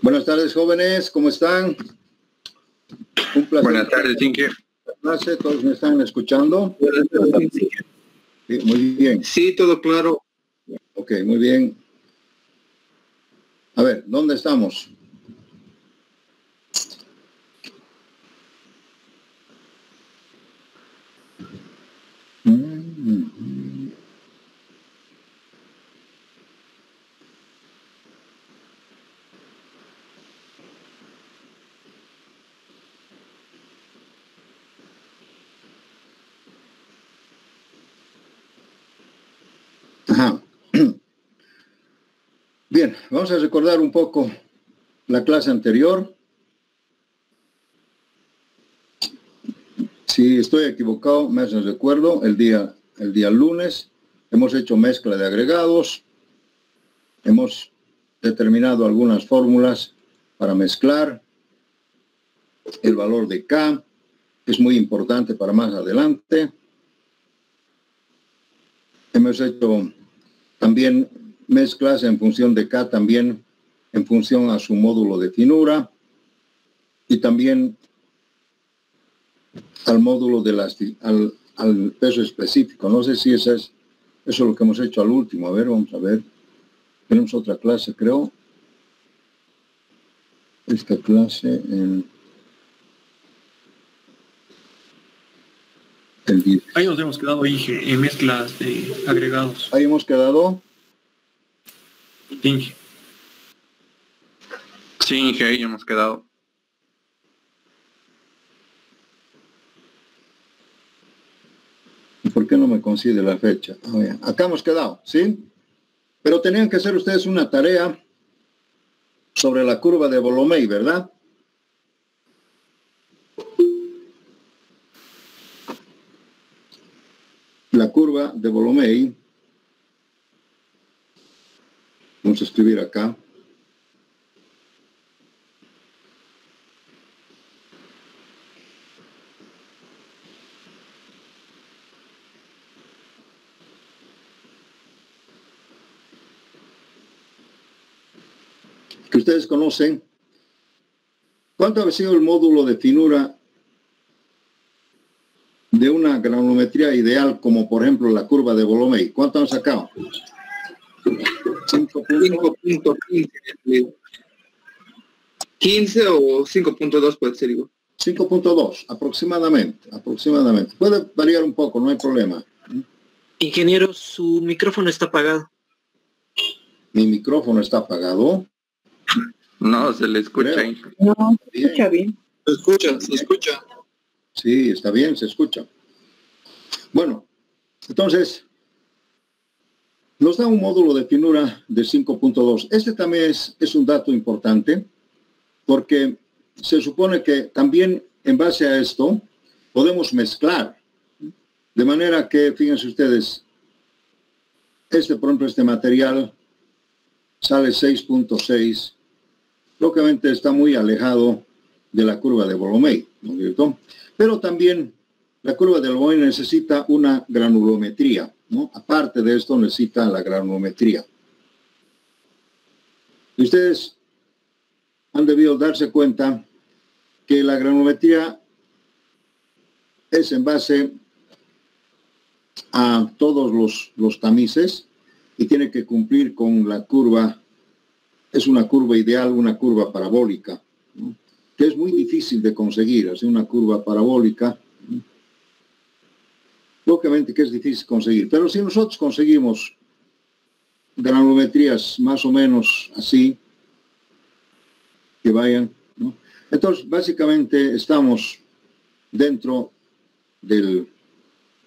Buenas tardes, jóvenes, ¿cómo están? Un placer. Buenas tardes, Inge. ¿Todos me están escuchando? Sí, muy bien. Sí, todo claro. Ok, muy bien. A ver, ¿dónde estamos? Ajá. Bien, vamos a recordar un poco la clase anterior. Si estoy equivocado, me hacen recuerdo, el día lunes hemos hecho mezcla de agregados, hemos determinado algunas fórmulas para mezclar, el valor de K, que es muy importante para más adelante. Hemos hecho también mezclas en función de K, también en función a su módulo de finura y también al módulo de al peso específico. No sé si eso es lo que hemos hecho al último. A ver, vamos a ver. Tenemos otra clase, creo. Esta clase en el 10. Ahí nos hemos quedado, Inge, en mezclas de agregados. Ahí hemos quedado. Inge. Sí, Inge, ahí hemos quedado. ¿Por qué no me coincide la fecha? Acá hemos quedado, ¿sí? Pero tenían que hacer ustedes una tarea sobre la curva de Volomei, ¿verdad? La curva de Volomei. Vamos a escribir acá. Que ustedes conocen. ¿Cuánto ha sido el módulo de finura de una granulometría ideal, como por ejemplo la curva de Volomei? ¿Cuánto han sacado? 5.15. 15 o 5.2 puede ser igual. 5.2 aproximadamente. Puede variar un poco, no hay problema. Ingeniero, su micrófono está apagado. Mi micrófono está apagado. No, se le escucha. Creo. No, se escucha bien. Se escucha. Sí, está bien, se escucha. Bueno, entonces, nos da un módulo de finura de 5.2. Este también es un dato importante, porque se supone que también en base a esto podemos mezclar. De manera que, fíjense ustedes, por ejemplo, este material sale 6.6. Lógicamente está muy alejado de la curva de Volomei, ¿no es cierto? Pero también la curva de Volomei necesita una granulometría, ¿no? Aparte de esto necesita la granulometría. Y ustedes han debido darse cuenta que la granulometría es en base a todos los tamices y tiene que cumplir con la curva. Es una curva ideal, una curva parabólica, ¿no? Que es muy difícil de conseguir, así una curva parabólica. Lógicamente que es difícil conseguir, pero si nosotros conseguimos granulometrías más o menos así, que vayan, ¿no? Entonces básicamente estamos dentro de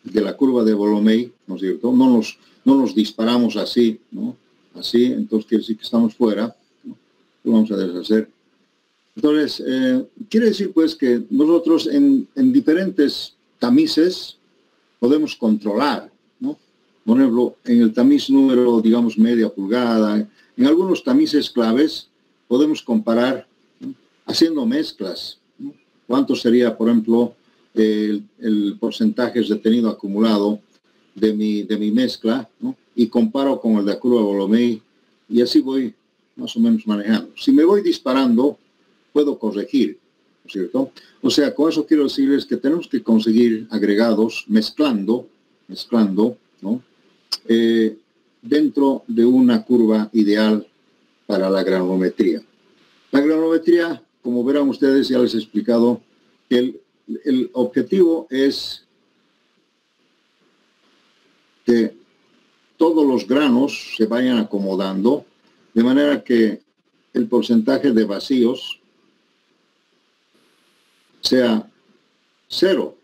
la curva de Volomei, ¿no es cierto? No nos disparamos así, ¿no? Así, entonces quiere decir que estamos fuera, ¿no? Lo vamos a deshacer. Entonces, quiere decir pues que nosotros en diferentes tamices podemos controlar, ¿no? Por ejemplo, en el tamiz número, digamos, media pulgada, en algunos tamices claves podemos comparar, ¿no? Haciendo mezclas, ¿no? ¿Cuánto sería, por ejemplo, el porcentaje retenido acumulado de mi mezcla, ¿no? Y comparo con el de la curva de Volomei y así voy más o menos manejando. Si me voy disparando, puedo corregir, ¿no es cierto? O sea, con eso quiero decirles que tenemos que conseguir agregados mezclando, ¿no? Dentro de una curva ideal para la granulometría. La granulometría, como verán ustedes, ya les he explicado, que el objetivo es que todos los granos se vayan acomodando de manera que el porcentaje de vacíos sea 0.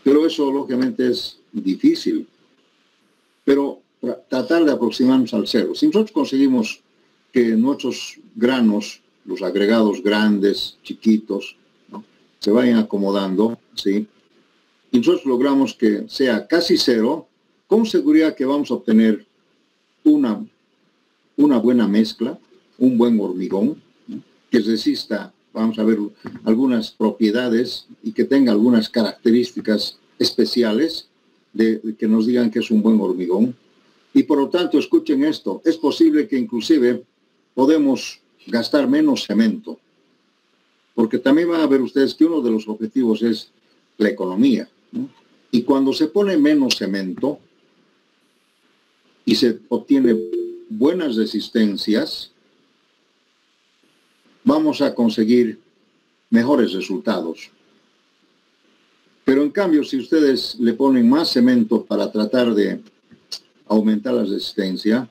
Pero eso lógicamente es difícil. Pero tratar de aproximarnos al 0. Si nosotros conseguimos que nuestros granos, los agregados grandes, chiquitos, ¿no?, se vayan acomodando, ¿sí?, y nosotros logramos que sea casi 0, con seguridad que vamos a obtener una buena mezcla, un buen hormigón, ¿no?, que resista, vamos a ver, algunas propiedades y que tenga algunas características especiales de que nos digan que es un buen hormigón. Y por lo tanto, escuchen esto, es posible que inclusive podemos gastar menos cemento, porque también van a ver ustedes que uno de los objetivos es la economía, ¿no? Y cuando se pone menos cemento y se obtiene buenas resistencias, vamos a conseguir mejores resultados. Pero en cambio, si ustedes le ponen más cemento para tratar de aumentar la resistencia,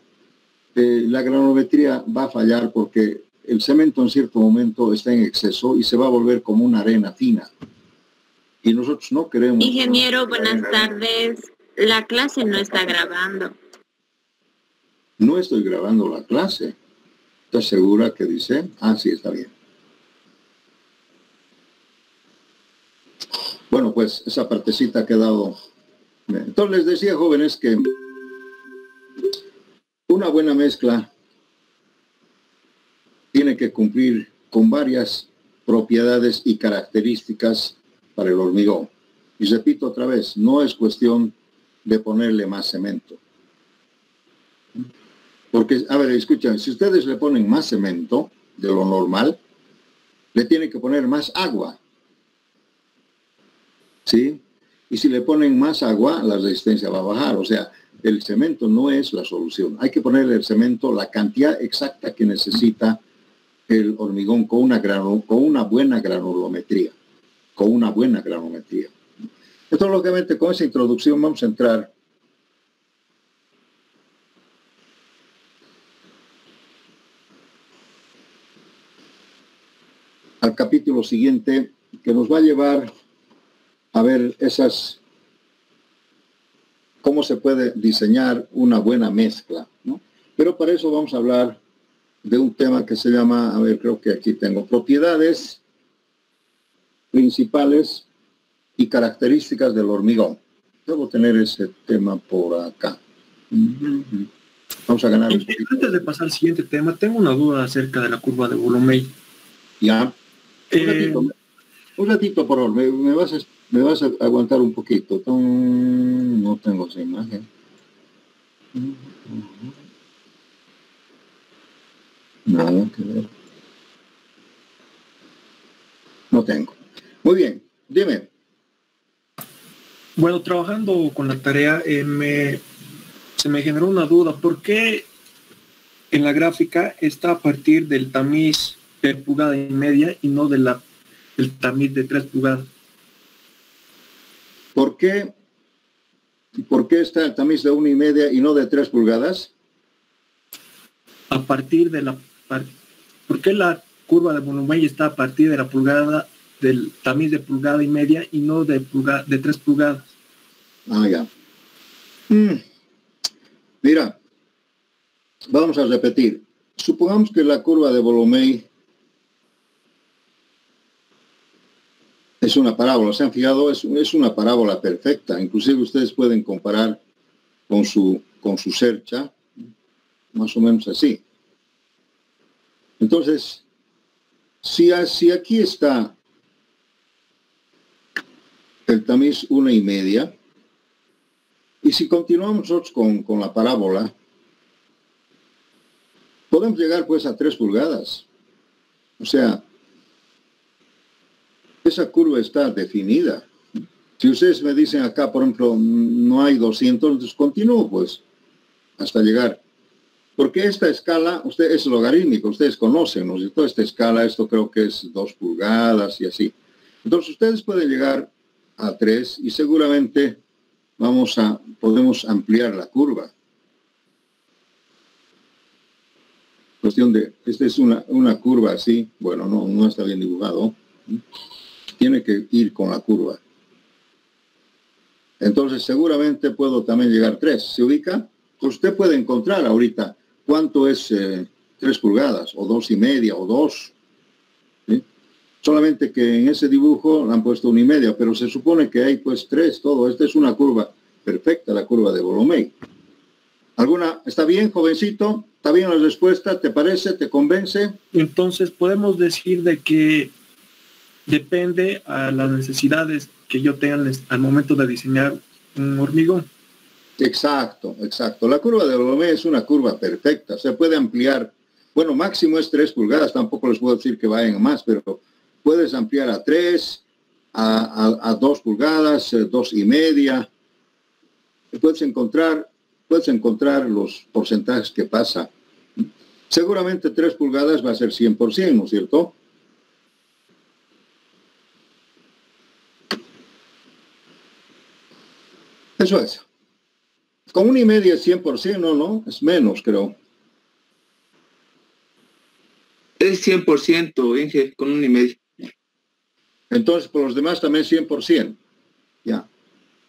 la granulometría va a fallar porque el cemento en cierto momento está en exceso y se va a volver como una arena fina. Y nosotros no queremos... Ingeniero, buenas tardes. La clase no está grabando. No estoy grabando la clase. ¿Estás segura que dice? Ah, sí, está bien. Bueno, pues esa partecita ha quedado... Entonces les decía, jóvenes, que una buena mezcla tiene que cumplir con varias propiedades y características para el hormigón. Y repito otra vez, no es cuestión de ponerle más cemento. Porque, a ver, escuchen, si ustedes le ponen más cemento de lo normal, le tienen que poner más agua. ¿Sí? Y si le ponen más agua, la resistencia va a bajar. O sea, el cemento no es la solución. Hay que ponerle el cemento la cantidad exacta que necesita el hormigón con una buena granulometría. Con una buena granulometría. Entonces, lógicamente, con esa introducción vamos a entrar al capítulo siguiente, que nos va a llevar a ver cómo se puede diseñar una buena mezcla, ¿no? Pero para eso vamos a hablar de un tema que se llama, a ver, creo que aquí tengo, propiedades principales y características del hormigón. Debo tener ese tema por acá. Vamos a ganar un poquito. Antes de pasar al siguiente tema, tengo una duda acerca de la curva de Boulomé. Ya. Un ratito, por favor. Me vas a aguantar un poquito. No tengo esa imagen. Nada que ver. No tengo. Muy bien. Dime. Bueno, trabajando con la tarea, se me generó una duda. ¿Por qué en la gráfica está a partir del tamiz de 1,5 pulgadas y no del tamiz de 3 pulgadas? ¿Por qué está el tamiz de 1,5 y no de 3 pulgadas? A partir de ¿por qué la curva de Boulomé está a partir de la pulgada, del tamiz de 1,5 pulgadas y no de 3 pulgadas? Ah, ya. Mira, vamos a repetir. Supongamos que la curva de Boulomé es una parábola. ¿Se han fijado? Es una parábola perfecta. Inclusive ustedes pueden comparar con su cercha, más o menos así. Entonces, si aquí está el tamiz 1,5, y si continuamos nosotros con la parábola, podemos llegar pues a 3 pulgadas. O sea, esa curva está definida. Si ustedes me dicen acá, por ejemplo, no hay 200, entonces continúo pues hasta llegar. Porque esta escala, es logarítmico, ustedes conocen, ¿no? Toda esta escala, esto creo que es 2 pulgadas y así. Entonces ustedes pueden llegar a 3 y seguramente podemos ampliar la curva. Cuestión de, esta es una curva así, bueno, no está bien dibujado. Tiene que ir con la curva. Entonces seguramente puedo también llegar a 3. ¿Se ubica? Pues usted puede encontrar ahorita cuánto es 3 pulgadas, o 2,5, o 2. ¿Sí? Solamente que en ese dibujo le han puesto 1,5, pero se supone que hay pues 3, todo. Esta es una curva perfecta, la curva de Volomei. ¿Está bien, jovencito? ¿Está bien la respuesta? ¿Te parece? ¿Te convence? Entonces podemos decir de que depende a las necesidades que yo tenga al momento de diseñar un hormigón. Exacto. La curva de Volomei es una curva perfecta. Se puede ampliar. Bueno, máximo es 3 pulgadas. Tampoco les puedo decir que vayan a más, pero puedes ampliar a 3, a 2 pulgadas, 2,5. Puedes encontrar los porcentajes que pasa. Seguramente 3 pulgadas va a ser 100%, ¿no es cierto? Eso es. Con 1,5 es 100%, ¿no? Es menos, creo. Es 100%, Inge, con 1,5. Entonces, por los demás también 100%. Ya.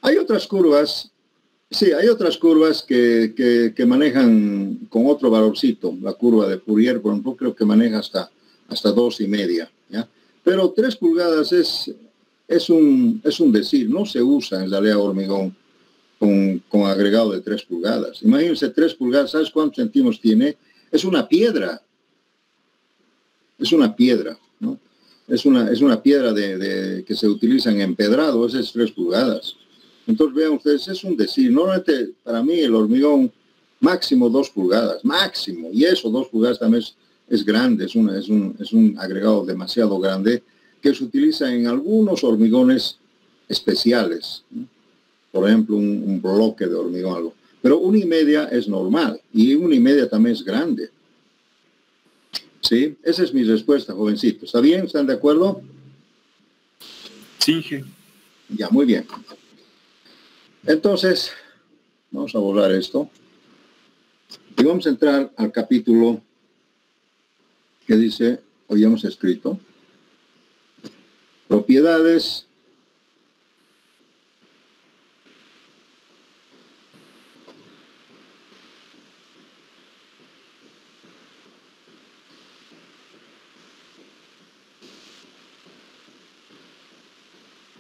Hay otras curvas. Sí, hay otras curvas que manejan con otro valorcito. La curva de Fourier, por ejemplo, creo que maneja hasta 2,5. ¿Ya? Pero 3 pulgadas es un decir. No se usa en realidad hormigón con agregado de 3 pulgadas. Imagínense 3 pulgadas, ¿sabes cuántos centímetros tiene? Es una piedra. Es una piedra, ¿no? Es una piedra que se utiliza en empedrado, esa es 3 pulgadas. Entonces vean ustedes, es un decir. Normalmente para mí el hormigón máximo 2 pulgadas, máximo. Y eso, 2 pulgadas también es grande, es un agregado demasiado grande que se utiliza en algunos hormigones especiales, ¿no? Por ejemplo, un bloque de hormigón, algo. Pero 1,5 es normal y 1,5 también es grande. ¿Sí? Esa es mi respuesta, jovencito. ¿Está bien? ¿Están de acuerdo? Sí. Ya, muy bien. Entonces, vamos a borrar esto. Y vamos a entrar al capítulo que dice, hoy hemos escrito, propiedades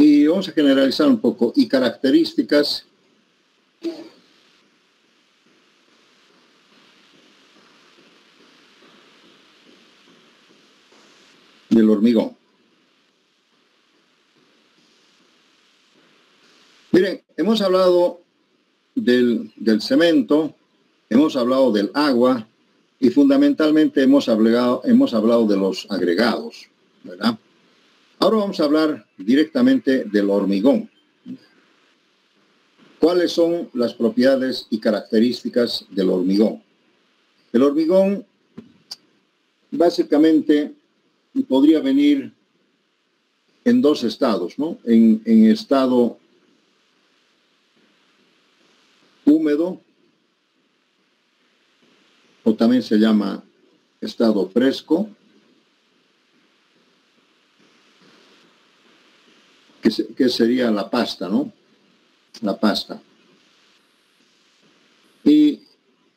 y vamos a generalizar un poco y características del hormigón. Miren, hemos hablado del cemento, hemos hablado del agua y fundamentalmente hemos hablado de los agregados, ¿verdad? Ahora vamos a hablar directamente del hormigón. ¿Cuáles son las propiedades y características del hormigón? El hormigón básicamente podría venir en 2 estados, ¿no? En estado húmedo, o también se llama estado fresco, que sería la pasta, ¿no? La pasta. Y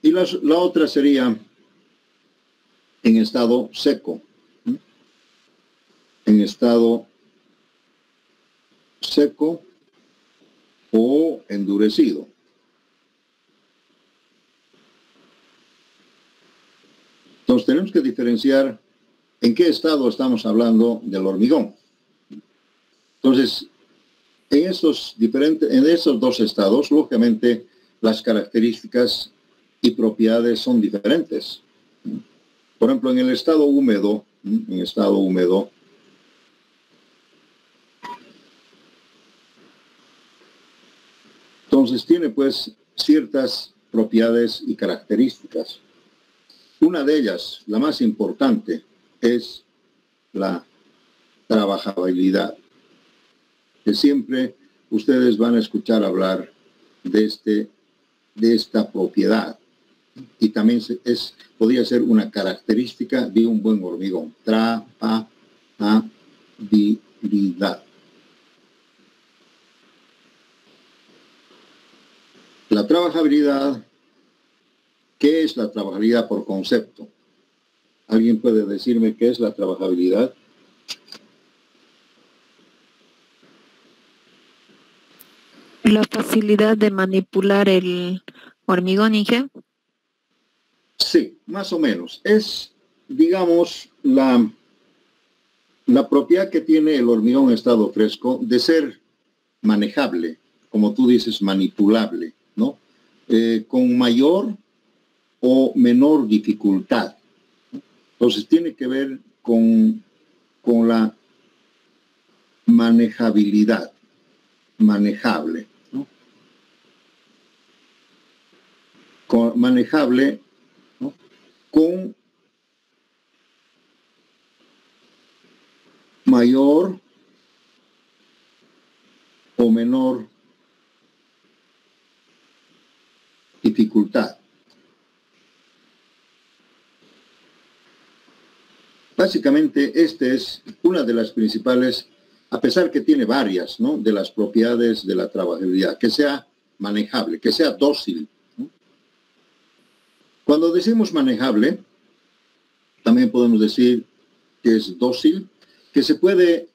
la otra sería en estado seco. ¿Sí? En estado seco o endurecido. Entonces tenemos que diferenciar en qué estado estamos hablando del hormigón. Entonces, en esos 2 estados, lógicamente, las características y propiedades son diferentes. Por ejemplo, en el estado húmedo, entonces tiene pues ciertas propiedades y características. Una de ellas, la más importante, es la trabajabilidad, que siempre ustedes van a escuchar hablar de esta propiedad, y también podría ser una característica de un buen hormigón. Trabajabilidad. La trabajabilidad, ¿qué es la trabajabilidad por concepto? ¿Alguien puede decirme qué es la trabajabilidad? La facilidad de manipular el hormigón, Inge. Sí, más o menos. Es, digamos, la propiedad que tiene el hormigón en estado fresco de ser manejable, como tú dices, manipulable, ¿no? Con mayor o menor dificultad. Entonces tiene que ver con la manejabilidad, manejable, ¿no? Manejable, ¿no? Con mayor o menor dificultad. Básicamente, esta es una de las principales, a pesar que tiene varias, ¿no?, de las propiedades de la trabajabilidad, que sea manejable, que sea dócil, ¿no? Cuando decimos manejable, también podemos decir que es dócil, que se puede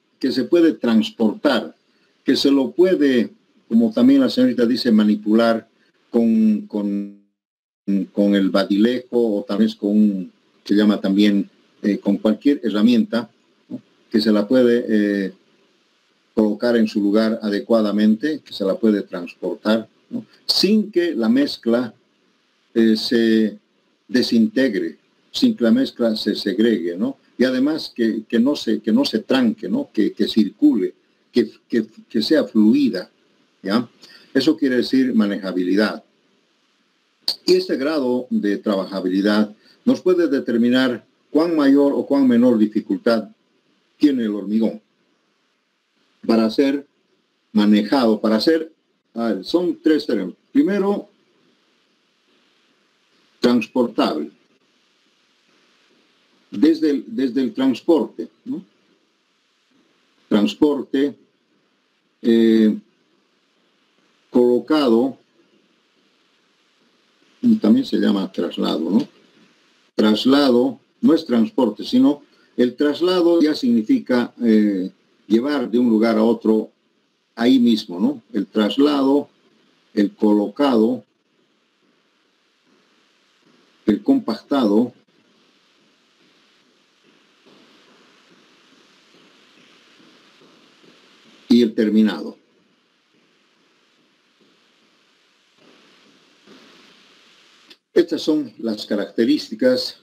transportar, que se lo puede, como también la señorita dice, manipular con el badilejo, o tal vez se llama también con cualquier herramienta, ¿no?, que se la puede colocar en su lugar adecuadamente, que se la puede transportar, ¿no?, sin que la mezcla se desintegre, sin que la mezcla se segregue, ¿no? Y además que no se tranque, ¿no?, que circule, que sea fluida, ¿ya? Eso quiere decir manejabilidad. Y este grado de trabajabilidad nos puede determinar cuán mayor o cuán menor dificultad tiene el hormigón para ser manejado, son tres términos. Primero, transportable. Desde el transporte, ¿no? Transporte colocado, y también se llama traslado, ¿no? Traslado no es transporte, sino el traslado ya significa llevar de un lugar a otro ahí mismo, ¿no? El traslado, el colocado, el compactado, y el terminado. Estas son las características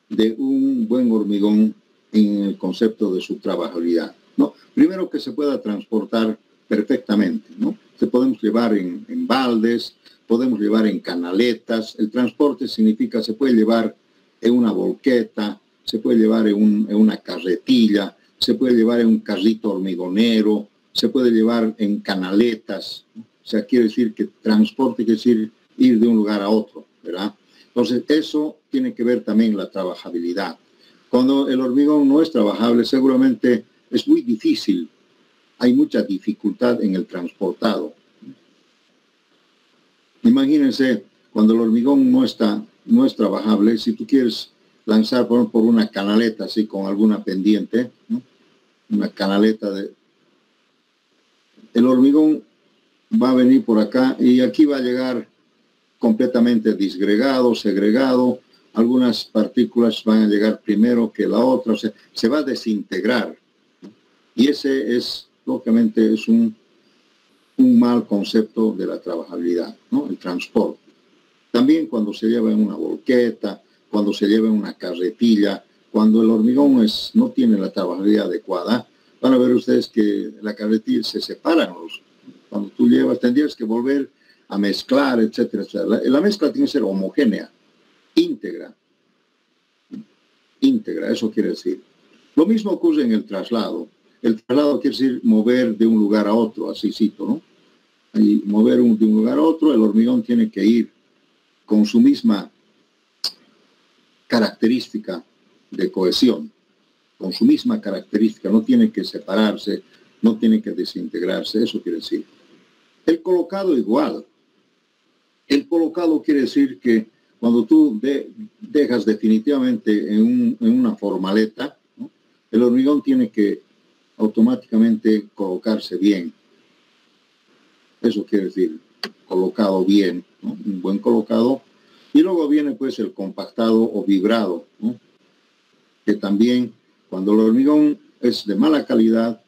de un buen hormigón en el concepto de su trabajabilidad, ¿no? Primero, que se pueda transportar perfectamente, ¿no? Se podemos llevar en baldes, podemos llevar en canaletas. El transporte significa, se puede llevar en una volqueta, se puede llevar en una carretilla, se puede llevar en un carrito hormigonero, se puede llevar en canaletas, ¿no? O sea, quiere decir que transporte quiere decir ir de un lugar a otro, ¿verdad? Entonces, eso tiene que ver también la trabajabilidad. Cuando el hormigón no es trabajable, seguramente es muy difícil. Hay mucha dificultad en el transportado. Imagínense, cuando el hormigón no es trabajable, si tú quieres lanzar por una canaleta así con alguna pendiente, ¿no?, una canaleta el hormigón va a venir por acá y aquí va a llegar completamente disgregado, segregado. Algunas partículas van a llegar primero que la otra, o sea, se va a desintegrar. Y ese es, lógicamente, es un mal concepto de la trabajabilidad, ¿no? El transporte. También cuando se lleva en una volqueta, cuando se lleva una carretilla, cuando el hormigón no tiene la trabajabilidad adecuada, van a ver ustedes que la carretilla se separan. Cuando tú llevas, tendrías que volver a mezclar, etcétera, etcétera. La mezcla tiene que ser homogénea, íntegra. Íntegra, eso quiere decir. Lo mismo ocurre en el traslado. El traslado quiere decir mover de un lugar a otro, así cito, ¿no? Y mover de un lugar a otro, el hormigón tiene que ir con su misma característica de cohesión, con su misma característica, no tiene que separarse, no tiene que desintegrarse, eso quiere decir. El colocado igual. El colocado quiere decir que cuando tú dejas definitivamente en una formaleta, ¿no? El hormigón tiene que automáticamente colocarse bien. Eso quiere decir colocado bien, ¿no? Un buen colocado. Y luego viene pues el compactado o vibrado, ¿no? Que también cuando el hormigón es de mala calidad,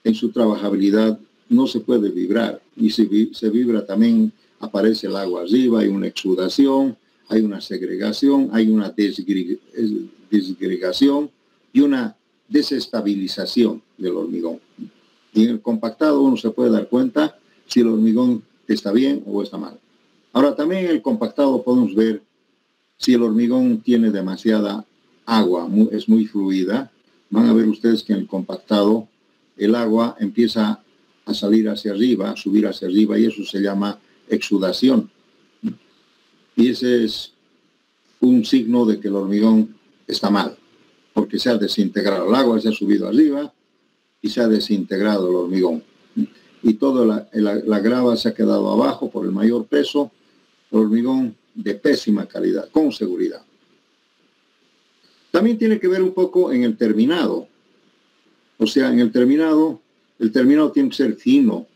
en su trabajabilidad no se puede vibrar. Y si se vibra también aparece el agua arriba, hay una exudación, hay una segregación, hay una desgregación y una desestabilización del hormigón. Y en el compactado uno se puede dar cuenta si el hormigón está bien o está mal. Ahora también en el compactado podemos ver si el hormigón tiene demasiada agua, es muy fluida. Van a ver ustedes que en el compactado el agua empieza a salir hacia arriba, a subir hacia arriba, y eso se llama exudación. Y ese es un signo de que el hormigón está mal, porque se ha desintegrado. El agua se ha subido arriba y se ha desintegrado el hormigón. Y toda la grava se ha quedado abajo por el mayor peso. El hormigón de pésima calidad, con seguridad. También tiene que ver un poco en el terminado. O sea, en el terminado tiene que ser fino.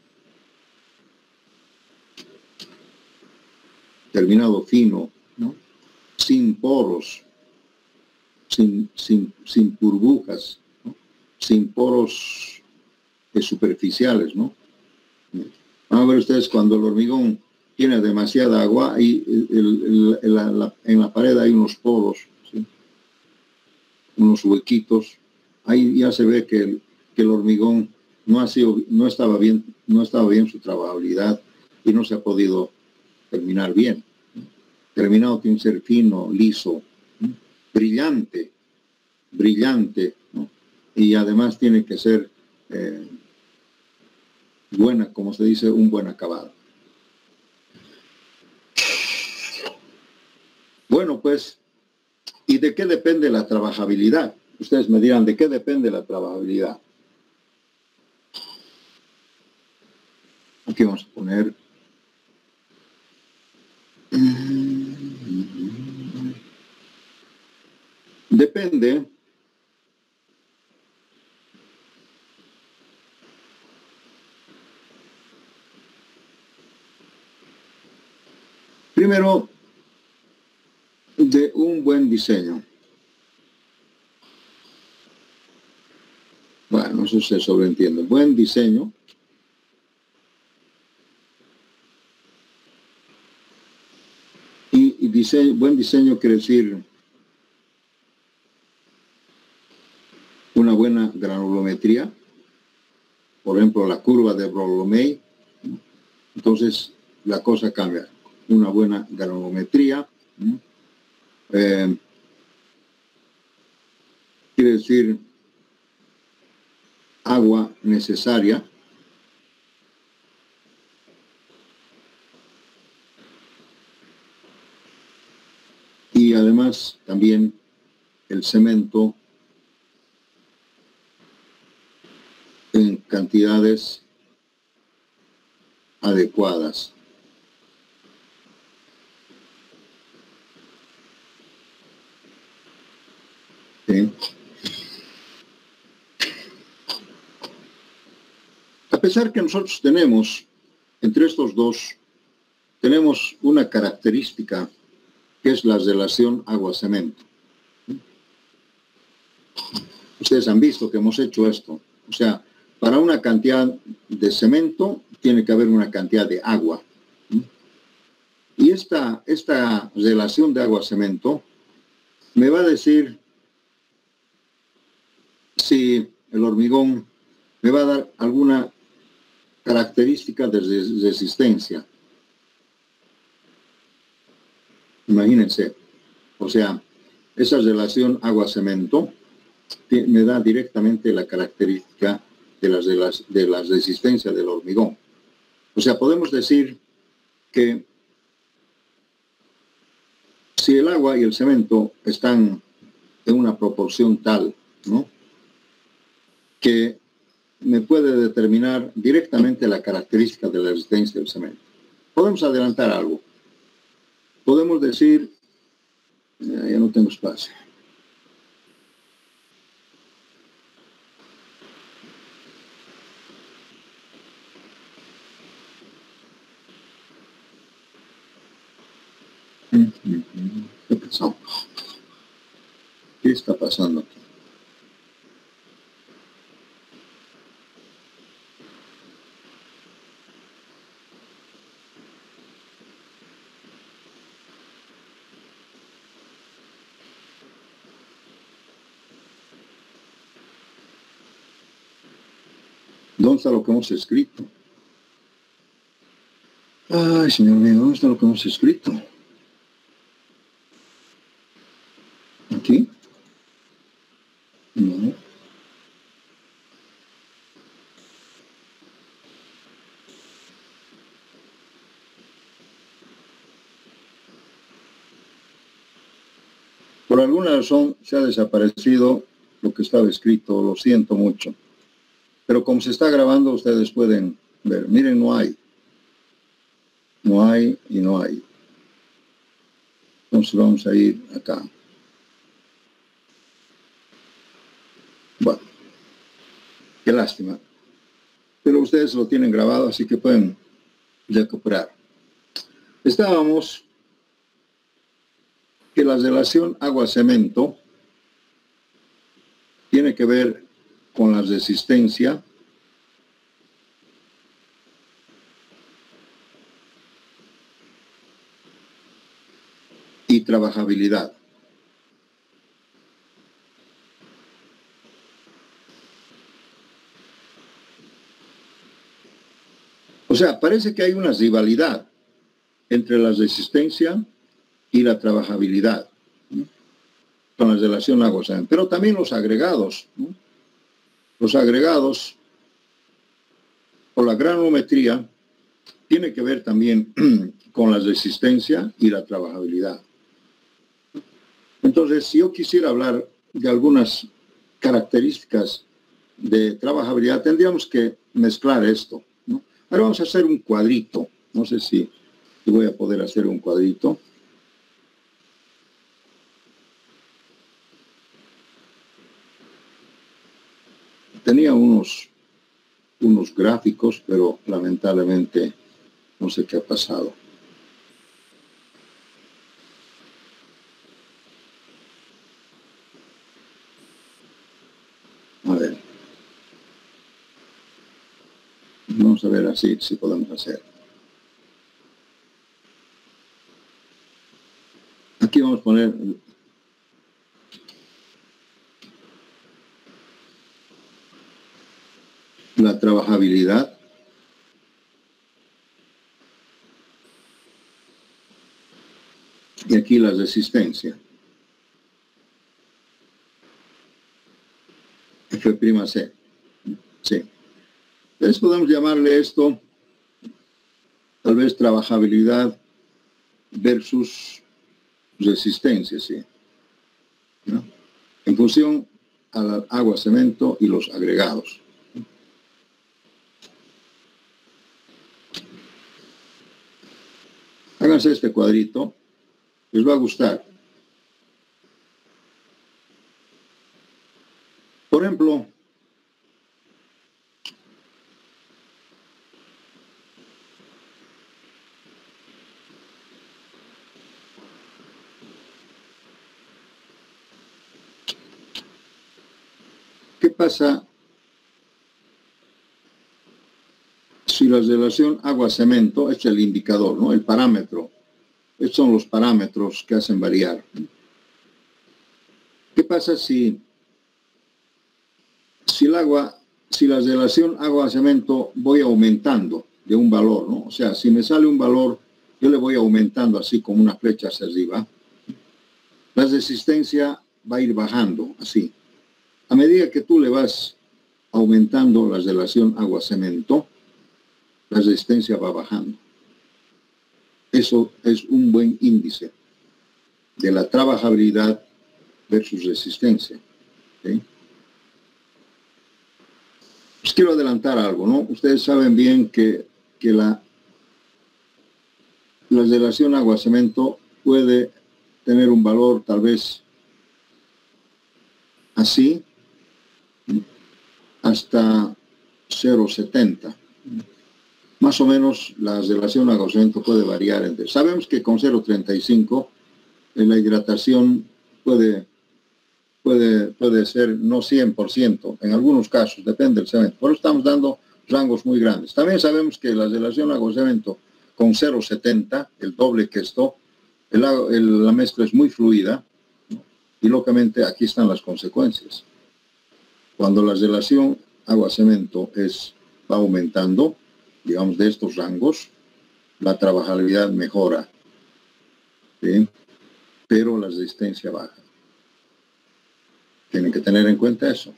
Terminado fino, ¿no? Sin poros, sin burbujas, ¿no? Sin poros superficiales, ¿no? Van a ver ustedes cuando el hormigón tiene demasiada agua y en la pared hay unos poros, ¿sí? Unos huequitos. Ahí ya se ve que el hormigón no estaba bien su trabajabilidad y no se ha podido terminar bien. Terminado tiene que ser fino, liso, ¿no? Brillante, ¿no? Y además tiene que ser buena, como se dice, un buen acabado. Bueno, pues, ¿y de qué depende la trabajabilidad? Ustedes me dirán, ¿de qué depende la trabajabilidad? Aquí vamos a poner... Depende primero de un buen diseño. Bueno, eso se sobreentiende. Buen diseño. Y buen diseño quiere decir una buena granulometría. Por ejemplo, la curva de Broglie. Entonces, la cosa cambia. Una buena granulometría. Quiere decir agua necesaria. Y además también el cemento en cantidades adecuadas. ¿Sí? A pesar que nosotros tenemos, entre estos dos, tenemos una característica que es la relación agua-cemento. Ustedes han visto que hemos hecho esto. O sea, para una cantidad de cemento tiene que haber una cantidad de agua. Y esta relación de agua-cemento me va a decir si el hormigón me va a dar alguna característica de resistencia. Imagínense, o sea, esa relación agua-cemento me da directamente la característica de la resistencia del hormigón. O sea, podemos decir que si el agua y el cemento están en una proporción tal, ¿no?, que me puede determinar directamente la característica de la resistencia del cemento. Podemos adelantar algo. Podemos decir, ya no tengo espacio. ¿Qué pasó? ¿Qué está pasando aquí? ¿Dónde está lo que hemos escrito? Ay, señor mío, ¿dónde está lo que hemos escrito? ¿Aquí? No. Por alguna razón se ha desaparecido lo que estaba escrito, lo siento mucho. Pero como se está grabando, ustedes pueden ver. Miren, no hay. No hay y no hay. Entonces vamos a ir acá. Bueno, qué lástima. Pero ustedes lo tienen grabado, así que pueden recuperar. Estábamos que la relación agua-cemento tiene que ver con la resistencia y trabajabilidad. O sea, parece que hay una rivalidad entre la resistencia y la trabajabilidad, ¿no?, con la relación agua-cemento. Pero también los agregados, ¿no? Los agregados, por la granulometría, tiene que ver también con la resistencia y la trabajabilidad. Entonces, si yo quisiera hablar de algunas características de trabajabilidad, tendríamos que mezclar esto, ¿no? Ahora vamos a hacer un cuadrito. No sé si voy a poder hacer un cuadrito. Tenía unos gráficos, pero lamentablemente no sé qué ha pasado. A ver. Vamos a ver así si podemos hacer. Aquí vamos a poner la trabajabilidad. Y aquí la resistencia. F'C. Sí. Entonces podemos llamarle esto, tal vez trabajabilidad versus resistencia, ¿sí?, ¿no?, en función al agua, cemento y los agregados. Háganse este cuadrito, les va a gustar. Por ejemplo, ¿qué pasa si la relación agua-cemento es el indicador, ¿no?, el parámetro? Estos son los parámetros que hacen variar. ¿Qué pasa si la relación agua-cemento voy aumentando de un valor, ¿no? O sea, si me sale un valor, yo le voy aumentando así como una flecha hacia arriba. La resistencia va a ir bajando así. A medida que tú le vas aumentando la relación agua-cemento, la resistencia va bajando. Eso es un buen índice de la trabajabilidad versus resistencia. ¿Sí? Pues quiero adelantar algo, ¿no? Ustedes saben bien que la relación agua-cemento puede tener un valor tal vez así, hasta 0,70. Más o menos la relación agua-cemento puede variar entre. Sabemos que con 0,35 la hidratación puede ser no 100%, en algunos casos, depende del cemento. Por eso estamos dando rangos muy grandes. También sabemos que la relación agua-cemento con 0,70, el doble que esto, la mezcla es muy fluida, ¿no? Y lógicamente aquí están las consecuencias. Cuando la relación agua-cemento va aumentando, digamos de estos rangos, la trabajabilidad mejora, ¿sí? Pero la resistencia baja. Tienen que tener en cuenta eso.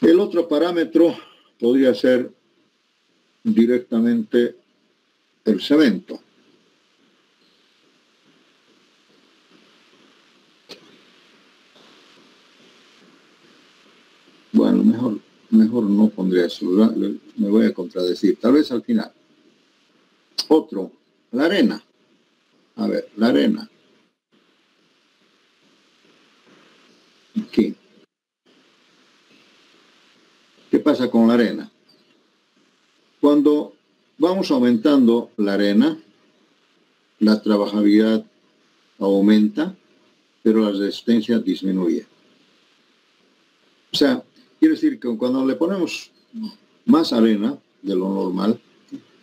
El otro parámetro podría ser directamente el cemento. Bueno, mejor no pondría eso, me voy a contradecir, tal vez al final. Otro, la arena. A ver, la arena. Aquí. ¿Qué pasa con la arena? Cuando vamos aumentando la arena, la trabajabilidad aumenta, pero la resistencia disminuye. O sea, quiere decir que cuando le ponemos más arena de lo normal,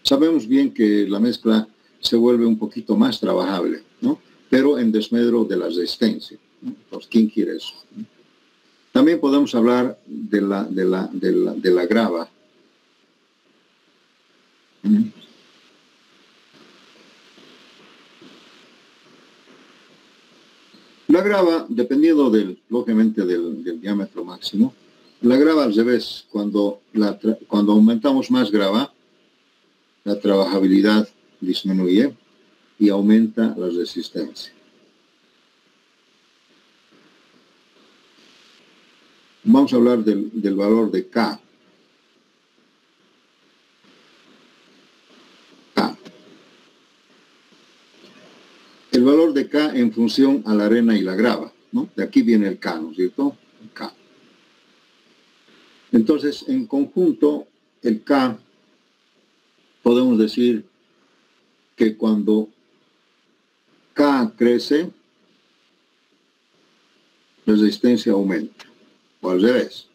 sabemos bien que la mezcla se vuelve un poquito más trabajable, ¿no? Pero en desmedro de la resistencia, ¿no? Entonces, ¿quién quiere eso? También podemos hablar de la grava. La grava, dependiendo lógicamente del diámetro máximo, la grava al revés, cuando aumentamos más grava, la trabajabilidad disminuye y aumenta la resistencia. Vamos a hablar del valor de K. El valor de K en función a la arena y la grava, ¿no? De aquí viene el K, ¿no es cierto? El K. Entonces, en conjunto, el K, podemos decir que cuando K crece, la resistencia aumenta, o al revés.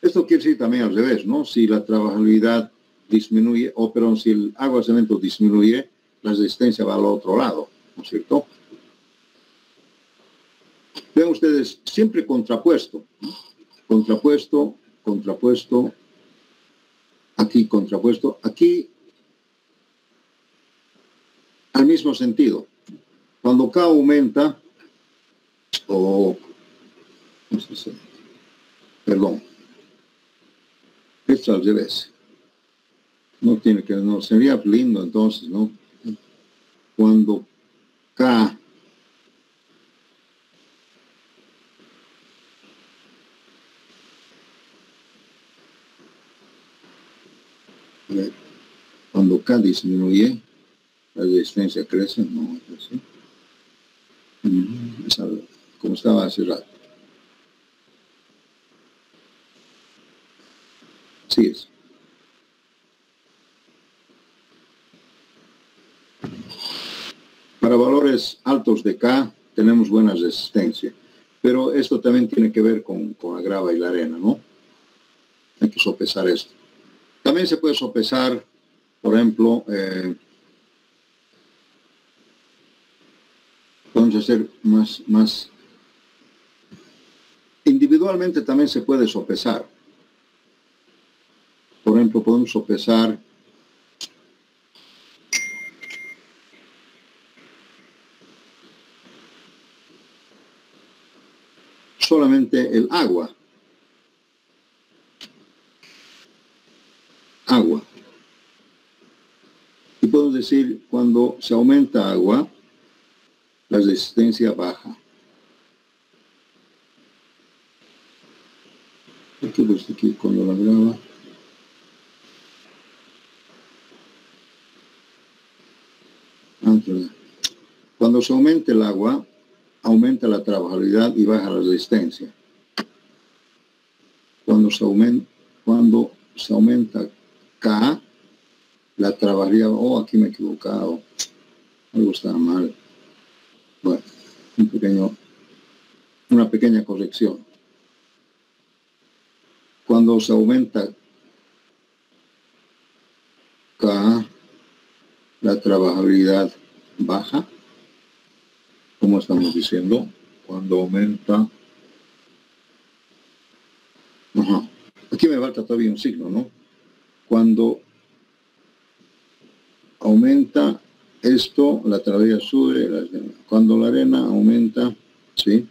Esto quiere decir también al revés, ¿no? Si la trabajabilidad disminuye, si el agua-cemento disminuye, la resistencia va al otro lado, ¿no es cierto? Vean ustedes, siempre contrapuesto, ¿no? Contrapuesto, aquí, al mismo sentido. Cuando K aumenta, esto al revés. No sería lindo entonces, ¿no? Cuando K disminuye, la resistencia crece, no es así. Como estaba hace rato. Así es. Para valores altos de K tenemos buena resistencia, pero esto también tiene que ver con la grava y la arena, ¿no? Hay que sopesar esto. También se puede sopesar, por ejemplo, podemos hacer más Individualmente también se puede sopesar. Por ejemplo, podemos sopesar solamente el agua. Agua. Y podemos decir, cuando se aumenta agua, la resistencia baja. Aquí, pues aquí, cuando la graba. Cuando se aumenta el agua, aumenta la trabajabilidad y baja la resistencia. Cuando se aumenta K, la trabajabilidad, aquí me he equivocado, algo está mal. Bueno, una pequeña corrección. Cuando se aumenta K, la trabajabilidad baja. ¿Cómo estamos diciendo? Cuando aumenta... Aquí me falta todavía un signo, ¿no? Cuando aumenta esto, la trabajabilidad sube. Cuando la arena aumenta, ¿sí?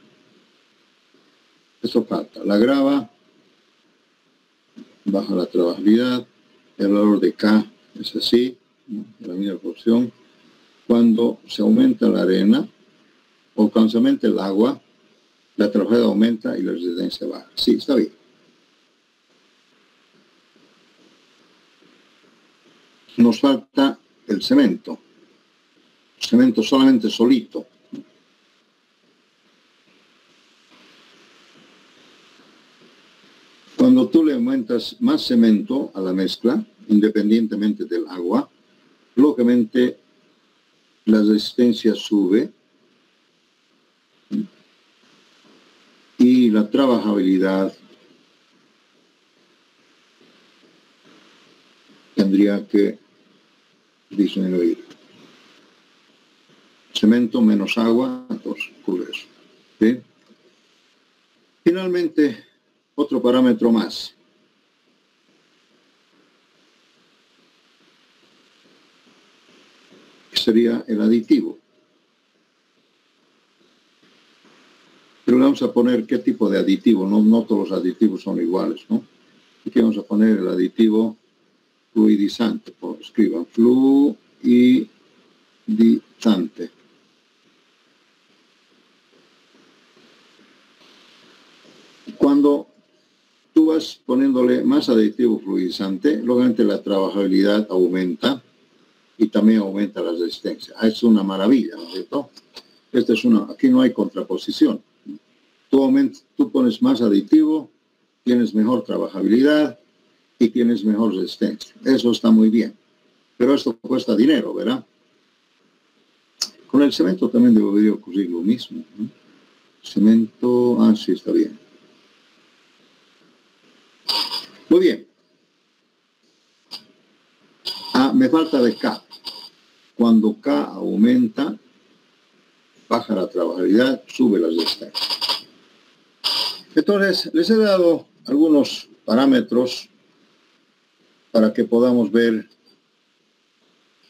Esto falta. La grava baja la trabajabilidad. El valor de K es así, ¿no? La misma proporción. Cuando se aumenta la arena, o cuando se aumenta el agua, la trabajabilidad aumenta y la resistencia baja. Sí, está bien. Nos falta el cemento. El cemento solamente solito. Cuando tú le aumentas más cemento a la mezcla, independientemente del agua, lógicamente la resistencia sube y la trabajabilidad tendría que disminuir. Cemento menos agua, entonces ocurre eso. ¿Sí? Finalmente, otro parámetro más. Sería el aditivo. Pero le vamos a poner qué tipo de aditivo. No todos los aditivos son iguales, ¿no? Aquí vamos a poner el aditivo fluidizante. Escriban fluidizante. Cuando tú vas poniéndole más aditivo fluidizante, lógicamente la trabajabilidad aumenta y también aumenta la resistencia. Es una maravilla, ¿no es cierto? Aquí no hay contraposición. Tú pones más aditivo, tienes mejor trabajabilidad y tienes mejor resistencia. Eso está muy bien. Pero esto cuesta dinero, ¿verdad? Con el cemento también debería ocurrir lo mismo, ¿no? Cemento, sí, está bien. Muy bien. Me falta de K. Cuando K aumenta, baja la trabajabilidad, sube la resistencia. Entonces, les he dado algunos parámetros para que podamos ver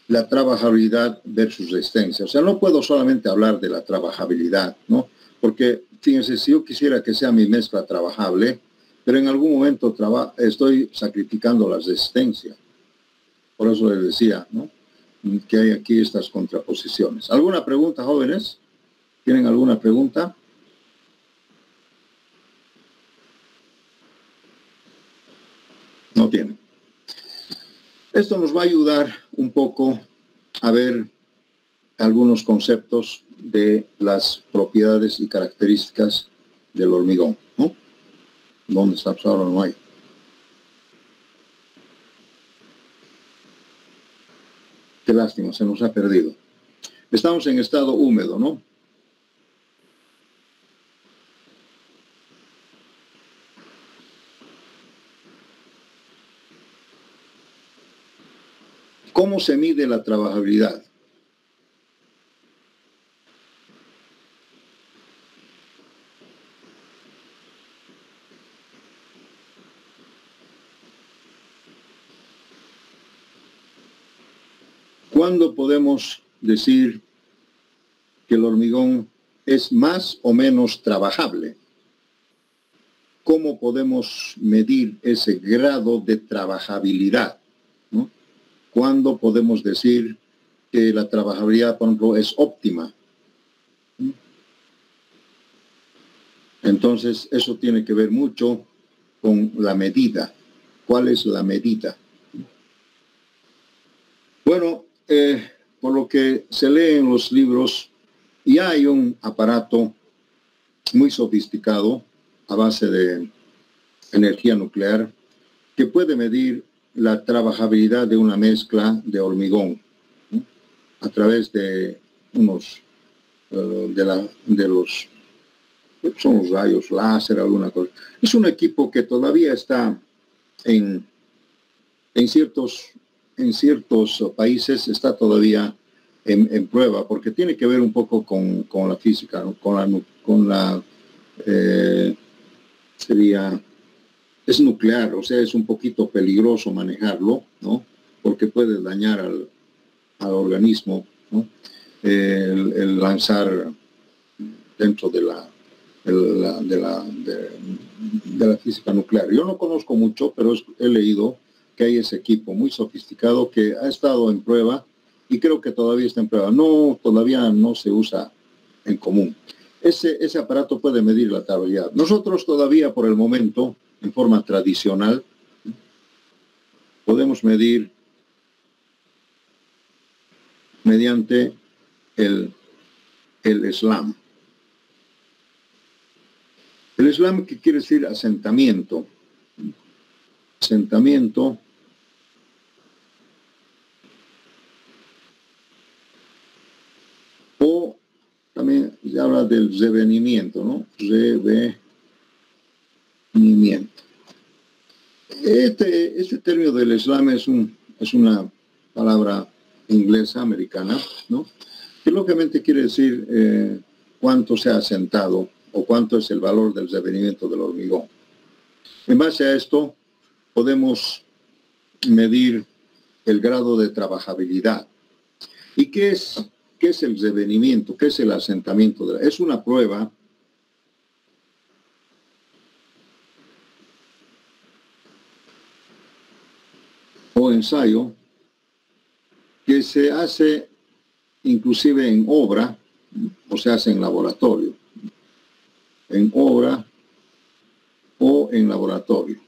la trabajabilidad versus resistencia. O sea, no puedo solamente hablar de la trabajabilidad, ¿no? Porque, fíjense, si yo quisiera que sea mi mezcla trabajable, pero en algún momento estoy sacrificando la resistencia. Por eso les decía, ¿no?, que hay aquí estas contraposiciones. ¿Alguna pregunta, jóvenes? ¿Tienen alguna pregunta? No tienen. Esto nos va a ayudar un poco a ver algunos conceptos de las propiedades y características del hormigón, ¿no? ¿Dónde está? Pues ahora no hay. Qué lástima, se nos ha perdido. Estamos en estado húmedo, ¿no? ¿Cómo se mide la trabajabilidad? ¿Cuándo podemos decir que el hormigón es más o menos trabajable? ¿Cómo podemos medir ese grado de trabajabilidad, ¿no? ¿Cuándo podemos decir que la trabajabilidad, por ejemplo, es óptima? Entonces, eso tiene que ver mucho con la medida. ¿Cuál es la medida? Bueno, por lo que se lee en los libros, ya hay un aparato muy sofisticado a base de energía nuclear que puede medir la trabajabilidad de una mezcla de hormigón, ¿no? A través de unos son los rayos láser, alguna cosa. Es un equipo que todavía está en ciertos países, está todavía en prueba, porque tiene que ver un poco con la física, ¿no? Es nuclear, o sea, es un poquito peligroso manejarlo, ¿no? Porque puede dañar al organismo, ¿no? El lanzar dentro de la física nuclear. Yo no conozco mucho, pero he leído que hay ese equipo muy sofisticado que ha estado en prueba y creo que todavía está en prueba. Todavía no se usa en común. Ese aparato puede medir la trabajabilidad. Nosotros todavía, por el momento, en forma tradicional, podemos medir mediante el SLAM. El SLAM, que quiere decir asentamiento. Asentamiento o también se habla del revenimiento, ¿no? Revenimiento. Este término del SLAM es una palabra inglesa, americana, ¿no? Que lógicamente quiere decir cuánto se ha asentado o cuánto es el valor del revenimiento del hormigón. En base a esto, podemos medir el grado de trabajabilidad. ¿Y qué es el revenimiento? ¿Qué es el asentamiento? Es una prueba o ensayo que se hace inclusive en obra, o se hace en laboratorio. En obra o en laboratorio.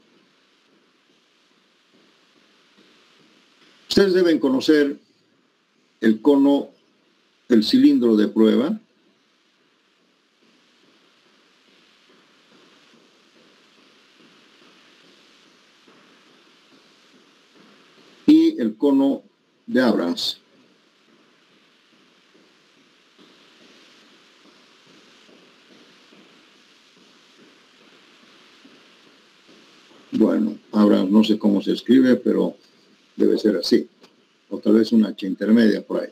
Ustedes deben conocer el cono, el cilindro de prueba. Y el cono de Abrams. Bueno, Abrams no sé cómo se escribe, pero debe ser así. O tal vez una H intermedia por ahí.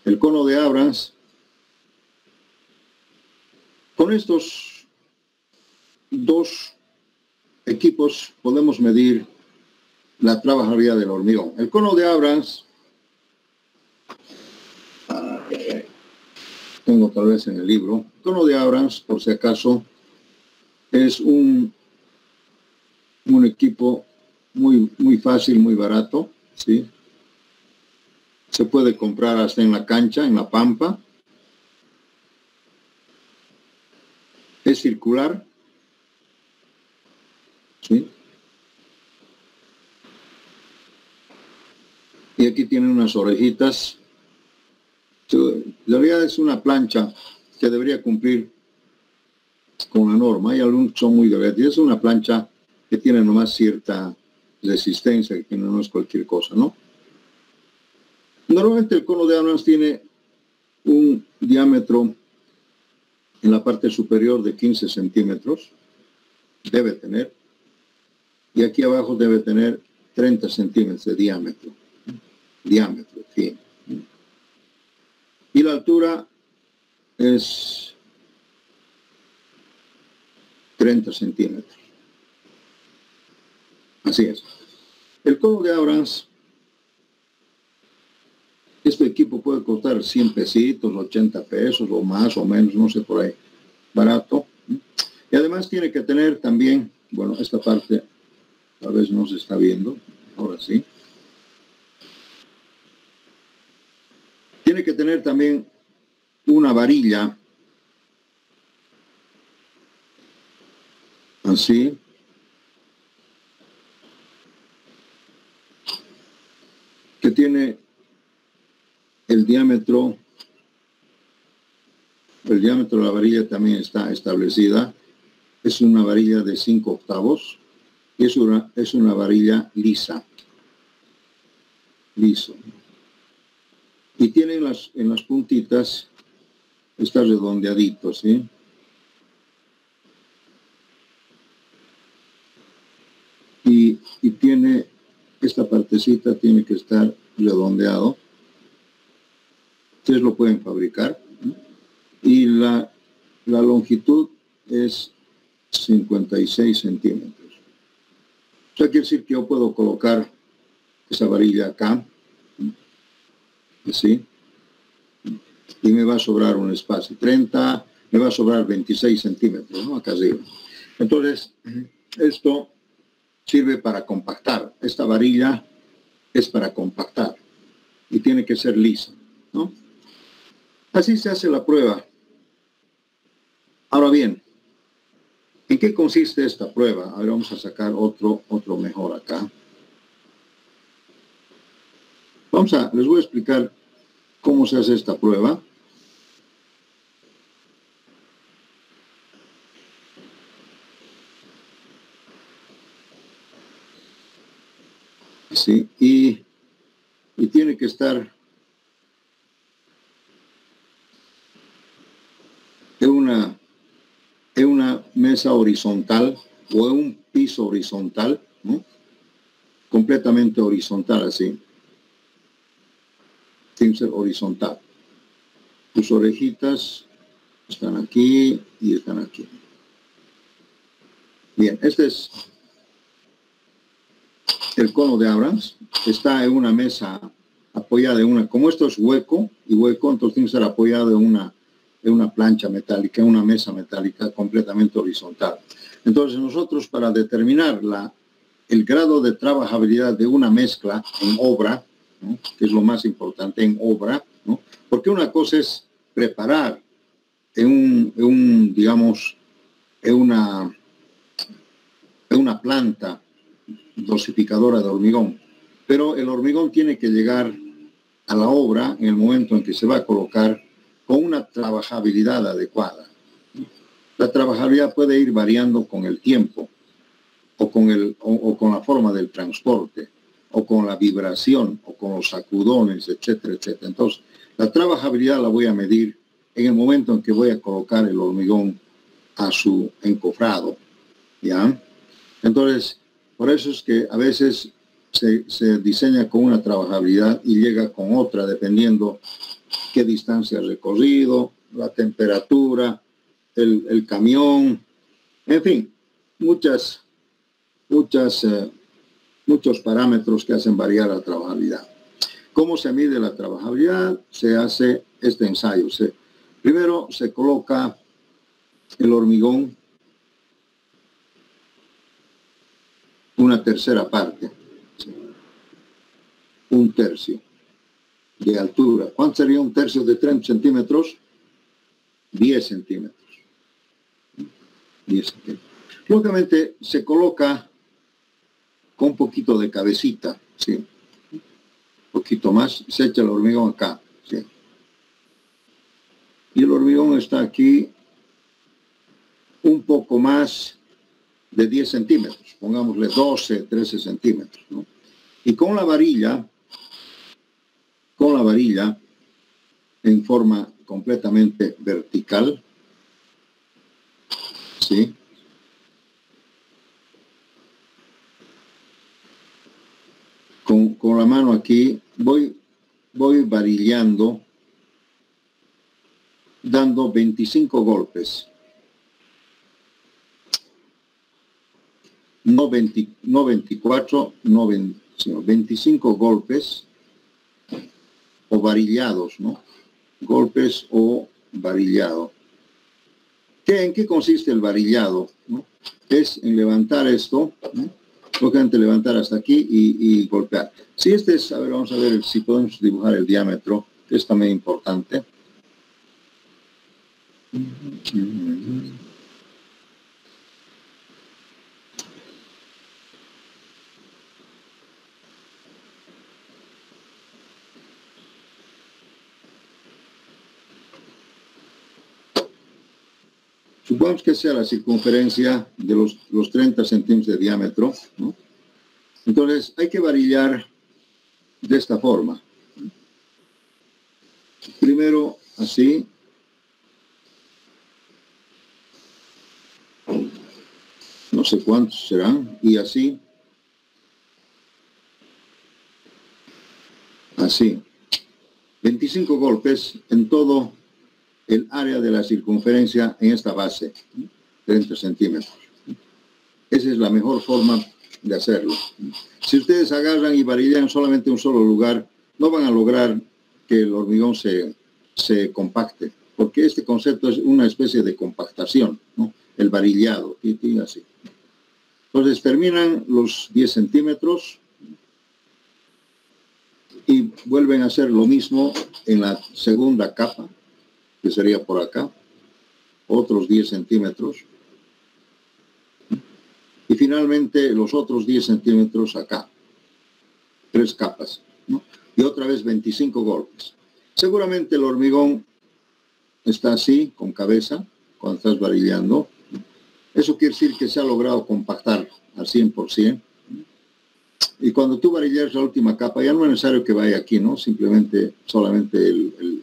El cono de Abrams. Con estos dos equipos podemos medir la trabajabilidad del hormigón. El cono de Abrams, tengo tal vez en el libro, el cono de Abrams, por si acaso, es un equipo muy fácil, muy barato, ¿sí? Se puede comprar hasta en la cancha, en la pampa. Es circular, ¿sí? Y aquí tiene unas orejitas. En realidad es una plancha que debería cumplir con la norma. Hay algunos que son muy delgados. Es una plancha que tiene nomás cierta resistencia, que no es cualquier cosa, ¿no? Normalmente el cono de Abrams tiene un diámetro en la parte superior de 15 centímetros. Debe tener. Y aquí abajo debe tener 30 centímetros de diámetro. Diámetro, sí. Y la altura es 30 centímetros. Así es. El cono de Abrams Este equipo puede costar 100 pesitos, 80 pesos o más o menos, no sé por ahí, barato. Y además tiene que tener también, bueno, esta parte tal vez no se está viendo, ahora sí. Tiene que tener también una varilla, así, que tiene el diámetro de la varilla también está establecida. Es una varilla de 5 octavos y es una varilla lisa, liso. Y tiene en las puntitas, está redondeadito, ¿sí? Y tiene, esta partecita tiene que estar redondeado. Ustedes lo pueden fabricar. Y la longitud es 56 centímetros. O sea, quiere decir que yo puedo colocar esa varilla acá, así, y me va a sobrar un espacio, 30, me va a sobrar 26 centímetros, ¿no? Acá arriba. Entonces, esto sirve para compactar. Esta varilla es para compactar y tiene que ser lisa, ¿no? Así se hace la prueba. Ahora bien, ¿en qué consiste esta prueba? Ahora vamos a sacar otro mejor acá. Les voy a explicar cómo se hace esta prueba. Así, y tiene que estar en una mesa horizontal o en un piso horizontal, ¿no? Completamente horizontal, así. Tiene que ser horizontal. Tus orejitas están aquí y están aquí. Bien, este es el cono de Abrams. Está en una mesa apoyada en una, como esto es hueco y hueco, entonces tiene que ser apoyado en una plancha metálica, en una mesa metálica completamente horizontal. Entonces nosotros, para determinar el grado de trabajabilidad de una mezcla en obra, ¿no? Que es lo más importante en obra, ¿no? Porque una cosa es preparar digamos, en una planta dosificadora de hormigón, pero el hormigón tiene que llegar a la obra en el momento en que se va a colocar con una trabajabilidad adecuada. La trabajabilidad puede ir variando con el tiempo, o con la forma del transporte, o con la vibración, o con los sacudones, etcétera, etcétera. Entonces, la trabajabilidad la voy a medir en el momento en que voy a colocar el hormigón a su encofrado, ¿ya? Entonces, por eso es que a veces se diseña con una trabajabilidad y llega con otra, dependiendo qué distancia ha recorrido, la temperatura, el camión, en fin, muchos parámetros que hacen variar la trabajabilidad. ¿Cómo se mide la trabajabilidad? Se hace este ensayo. Primero se coloca el hormigón una tercera parte, un tercio de altura. ¿Cuánto sería un tercio de 30 centímetros? 10 centímetros. 10 centímetros. Lógicamente se coloca con un poquito de cabecita, ¿sí? Un poquito más, se echa el hormigón acá, ¿sí? Y el hormigón está aquí un poco más de 10 centímetros, pongámosle 12, 13 centímetros, ¿no? Y con la varilla en forma completamente vertical, ¿sí? Con la mano aquí voy varillando, dando 25 golpes. No 24, no 20, sino 25 golpes o varillados, ¿no? Golpes o varillado. ¿En qué consiste el varillado? ¿No? Es en levantar esto, ¿no? Lógicamente levantar hasta aquí y golpear. Si este es, a ver, vamos a ver si podemos dibujar el diámetro, que es también importante. Supongamos que sea la circunferencia de los 30 centímetros de diámetro, ¿no? Entonces hay que varillar de esta forma. Primero así. No sé cuántos serán. Y así. Así. 25 golpes en todo el área de la circunferencia en esta base, 30 centímetros. Esa es la mejor forma de hacerlo. Si ustedes agarran y varillan solamente un solo lugar, no van a lograr que el hormigón se compacte, porque este concepto es una especie de compactación, ¿no? El varillado, y así. Entonces terminan los 10 centímetros y vuelven a hacer lo mismo en la segunda capa, que sería por acá, otros 10 centímetros, y finalmente los otros 10 centímetros acá, 3 capas, ¿no? Y otra vez 25 golpes. Seguramente el hormigón está así, con cabeza, cuando estás varillando. Eso quiere decir que se ha logrado compactar al 100%. Y cuando tú varillas la última capa, ya no es necesario que vaya aquí, ¿no? Simplemente, solamente el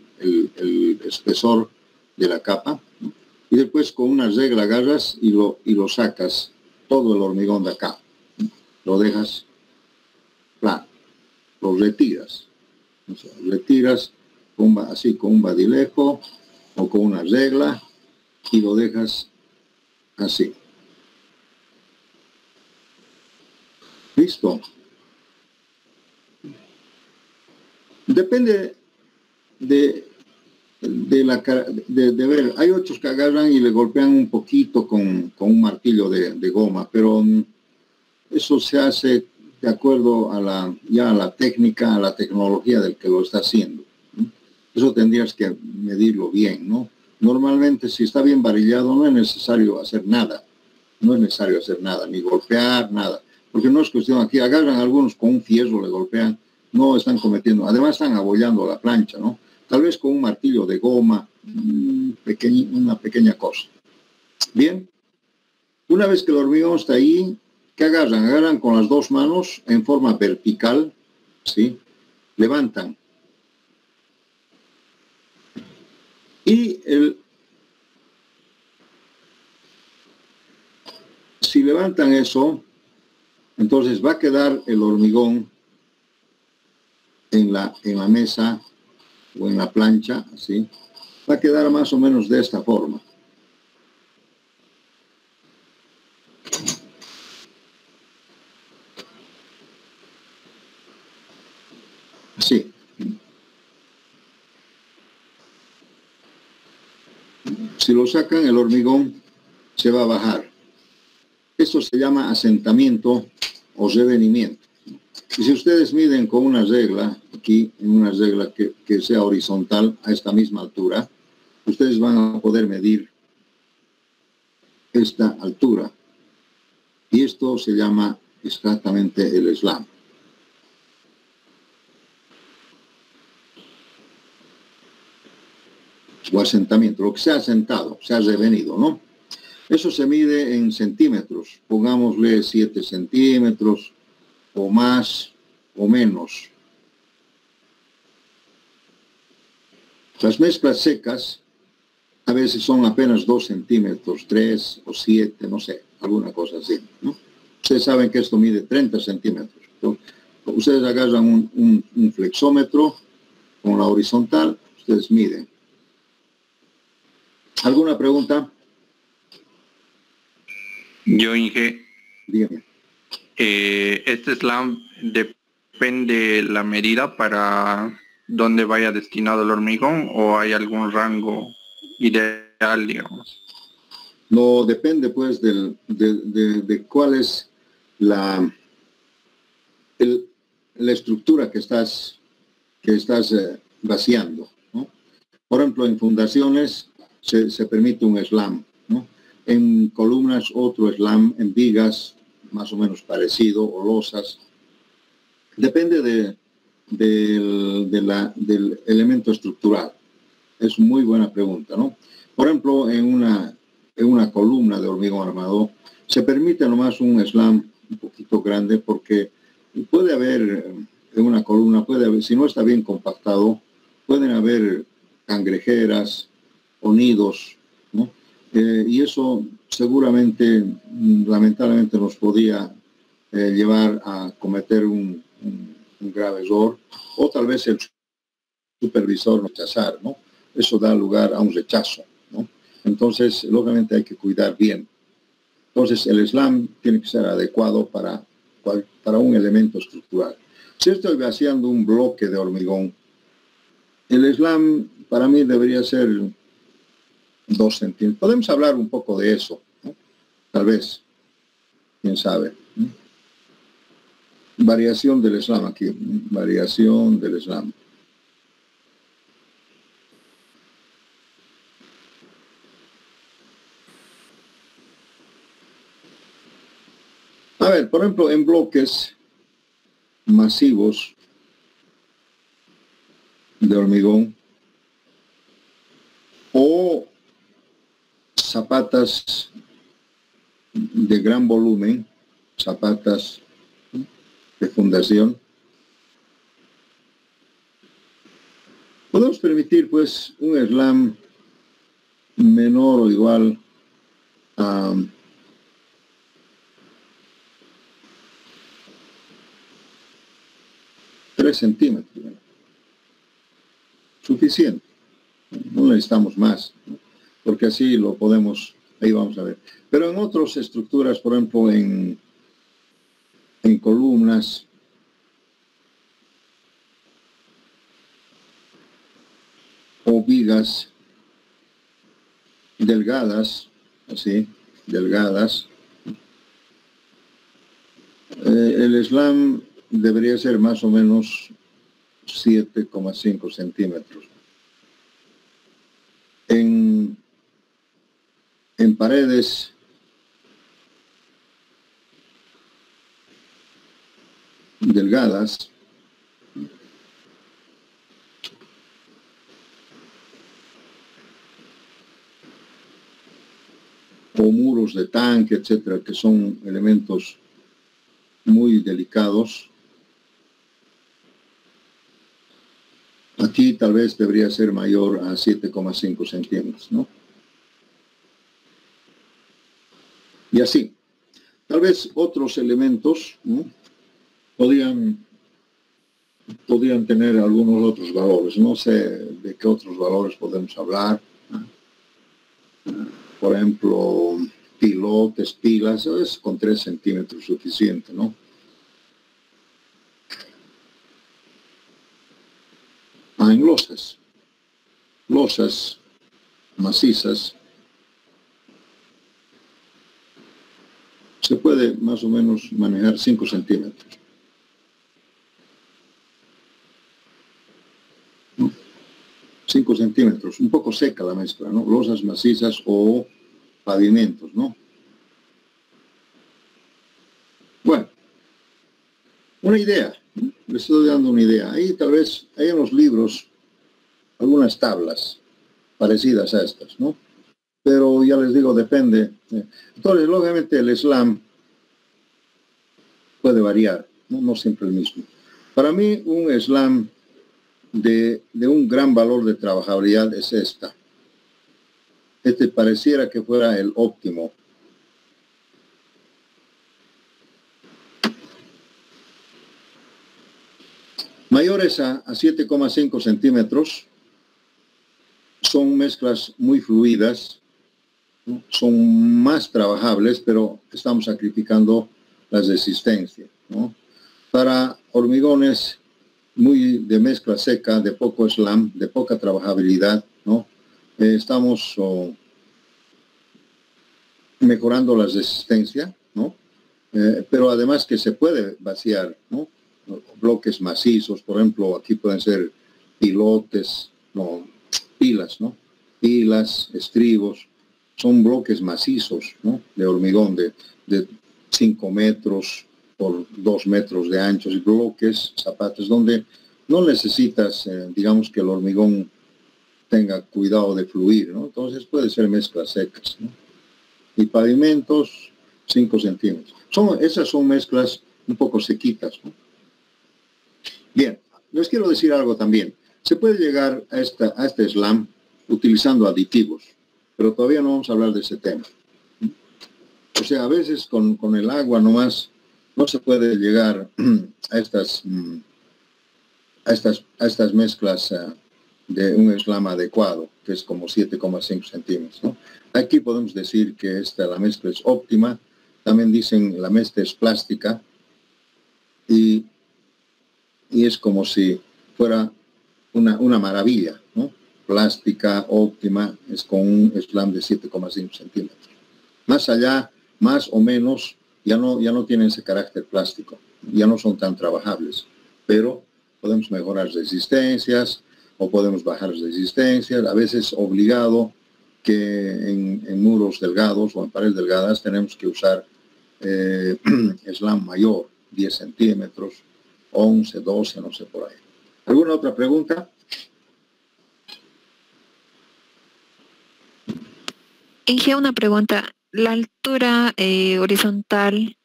espesor de la capa, ¿no? Y después con una regla agarras y lo sacas todo el hormigón de acá, ¿no? Lo dejas plano, lo retiras, o sea, retiras así con un badilejo o con una regla y lo dejas así. Listo. Depende de ver. Hay otros que agarran y le golpean un poquito con un martillo de goma, pero eso se hace de acuerdo a la técnica, a la tecnología del que lo está haciendo, ¿no? Eso tendrías que medirlo bien, ¿no? Normalmente, si está bien varillado, no es necesario hacer nada. No es necesario hacer nada, ni golpear, nada. Porque no es cuestión, aquí agarran algunos con un fierro, le golpean, no están cometiendo, además están abollando la plancha, ¿no? Tal vez con un martillo de goma, una pequeña cosa. Bien, una vez que el hormigón está ahí, ¿qué agarran? Agarran con las dos manos en forma vertical, ¿sí? Levantan. Y si levantan eso, entonces va a quedar el hormigón en la mesa o en la plancha, así. Va a quedar más o menos de esta forma. Así. Si lo sacan, el hormigón se va a bajar. Esto se llama asentamiento o revenimiento. Y si ustedes miden con una regla, aquí, en una regla que sea horizontal a esta misma altura, ustedes van a poder medir esta altura. Y esto se llama exactamente el slam. O asentamiento, lo que se ha asentado, se ha revenido, ¿no? Eso se mide en centímetros, pongámosle 7 centímetros, o más, o menos. Las mezclas secas a veces son apenas 2 centímetros, 3 o 7, no sé, alguna cosa así, ¿no? Ustedes saben que esto mide 30 centímetros. Entonces, ustedes agarran un flexómetro con la horizontal, ustedes miden. ¿Alguna pregunta? Yo, Inge, Dígame. este slam depende la medida para dónde vaya destinado el hormigón o hay algún rango ideal, digamos? No, depende pues de cuál es la estructura que estás vaciando, ¿no? Por ejemplo, en fundaciones se permite un slam, ¿no? En columnas otro slam, en vigas más o menos parecido, o losas. Depende del elemento estructural. Es muy buena pregunta, ¿no? Por ejemplo, en una columna de hormigón armado se permite nomás un slam un poquito grande, porque puede haber en una columna, si no está bien compactado, pueden haber cangrejeras o nidos, ¿no? Y eso seguramente, lamentablemente, nos podía llevar a cometer un grave error, o tal vez el supervisor rechazar, ¿no? Eso da lugar a un rechazo, ¿no? Entonces, lógicamente hay que cuidar bien. Entonces, el slam tiene que ser adecuado para un elemento estructural. Si estoy vaciando un bloque de hormigón, el slam para mí debería ser 2 centímetros. Podemos hablar un poco de eso, ¿no? Tal vez, quién sabe, ¿no? Variación del slam aquí, variación del slam. A ver, por ejemplo, en bloques masivos de hormigón o zapatas de gran volumen, zapatas de fundación, podemos permitir pues un slam menor o igual a 3 centímetros, ¿no? Suficiente, no necesitamos más, ¿no? Porque así lo podemos, ahí vamos a ver. Pero en otras estructuras, por ejemplo, en columnas, o vigas delgadas, así, delgadas, el slam debería ser más o menos 7,5 centímetros. En paredes delgadas, o muros de tanque, etcétera, que son elementos muy delicados, aquí tal vez debería ser mayor a 7,5 centímetros, ¿no? Y así, tal vez otros elementos, ¿no?, podían tener algunos otros valores. No sé de qué otros valores podemos hablar, ¿no? Por ejemplo, pilotes, pilas, es con 3 centímetros suficiente, ¿no? En losas macizas, se puede más o menos manejar 5 centímetros. 5 centímetros, un poco seca la mezcla, ¿no? Losas macizas o pavimentos, ¿no? Bueno, una idea, ¿no? Les estoy dando una idea. Ahí tal vez, hay en los libros algunas tablas parecidas a estas, ¿no? Pero ya les digo, depende. Entonces, lógicamente el slam puede variar, ¿no? No siempre el mismo. Para mí, un slam de un gran valor de trabajabilidad es esta. Este pareciera que fuera el óptimo. Mayores a 7,5 centímetros son mezclas muy fluidas, ¿no? Son más trabajables, pero estamos sacrificando las resistencias, ¿no? Para hormigones muy de mezcla seca, de poco slam, de poca trabajabilidad, ¿no? Estamos mejorando la resistencia, ¿no? Pero además que se puede vaciar, ¿no? Bloques macizos, por ejemplo, aquí pueden ser pilotes, no, pilas, ¿no? Pilas, estribos, son bloques macizos, ¿no? De hormigón de 5 metros por 2 metros de anchos, y bloques, zapatos, donde no necesitas, digamos, que el hormigón tenga cuidado de fluir, ¿no? Entonces puede ser mezclas secas, ¿no? Y pavimentos, 5 centímetros. Esas son mezclas un poco sequitas, ¿no? Bien, les quiero decir algo también. Se puede llegar a este slam utilizando aditivos, pero todavía no vamos a hablar de ese tema. O sea, a veces con el agua nomás no se puede llegar a estas mezclas de un slam adecuado, que es como 7,5 centímetros, ¿no? Aquí podemos decir que la mezcla es óptima. También dicen la mezcla es plástica y es como si fuera una maravilla, ¿no? Plástica, óptima, es con un slam de 7,5 centímetros. Más allá, más o menos, ya no tienen ese carácter plástico, ya no son tan trabajables, pero podemos mejorar resistencias o podemos bajar resistencias, a veces obligado que en muros delgados o en paredes delgadas tenemos que usar slam mayor, 10 centímetros, 11, 12, no sé por ahí. ¿Alguna otra pregunta? Inge, una pregunta. La altura horizontal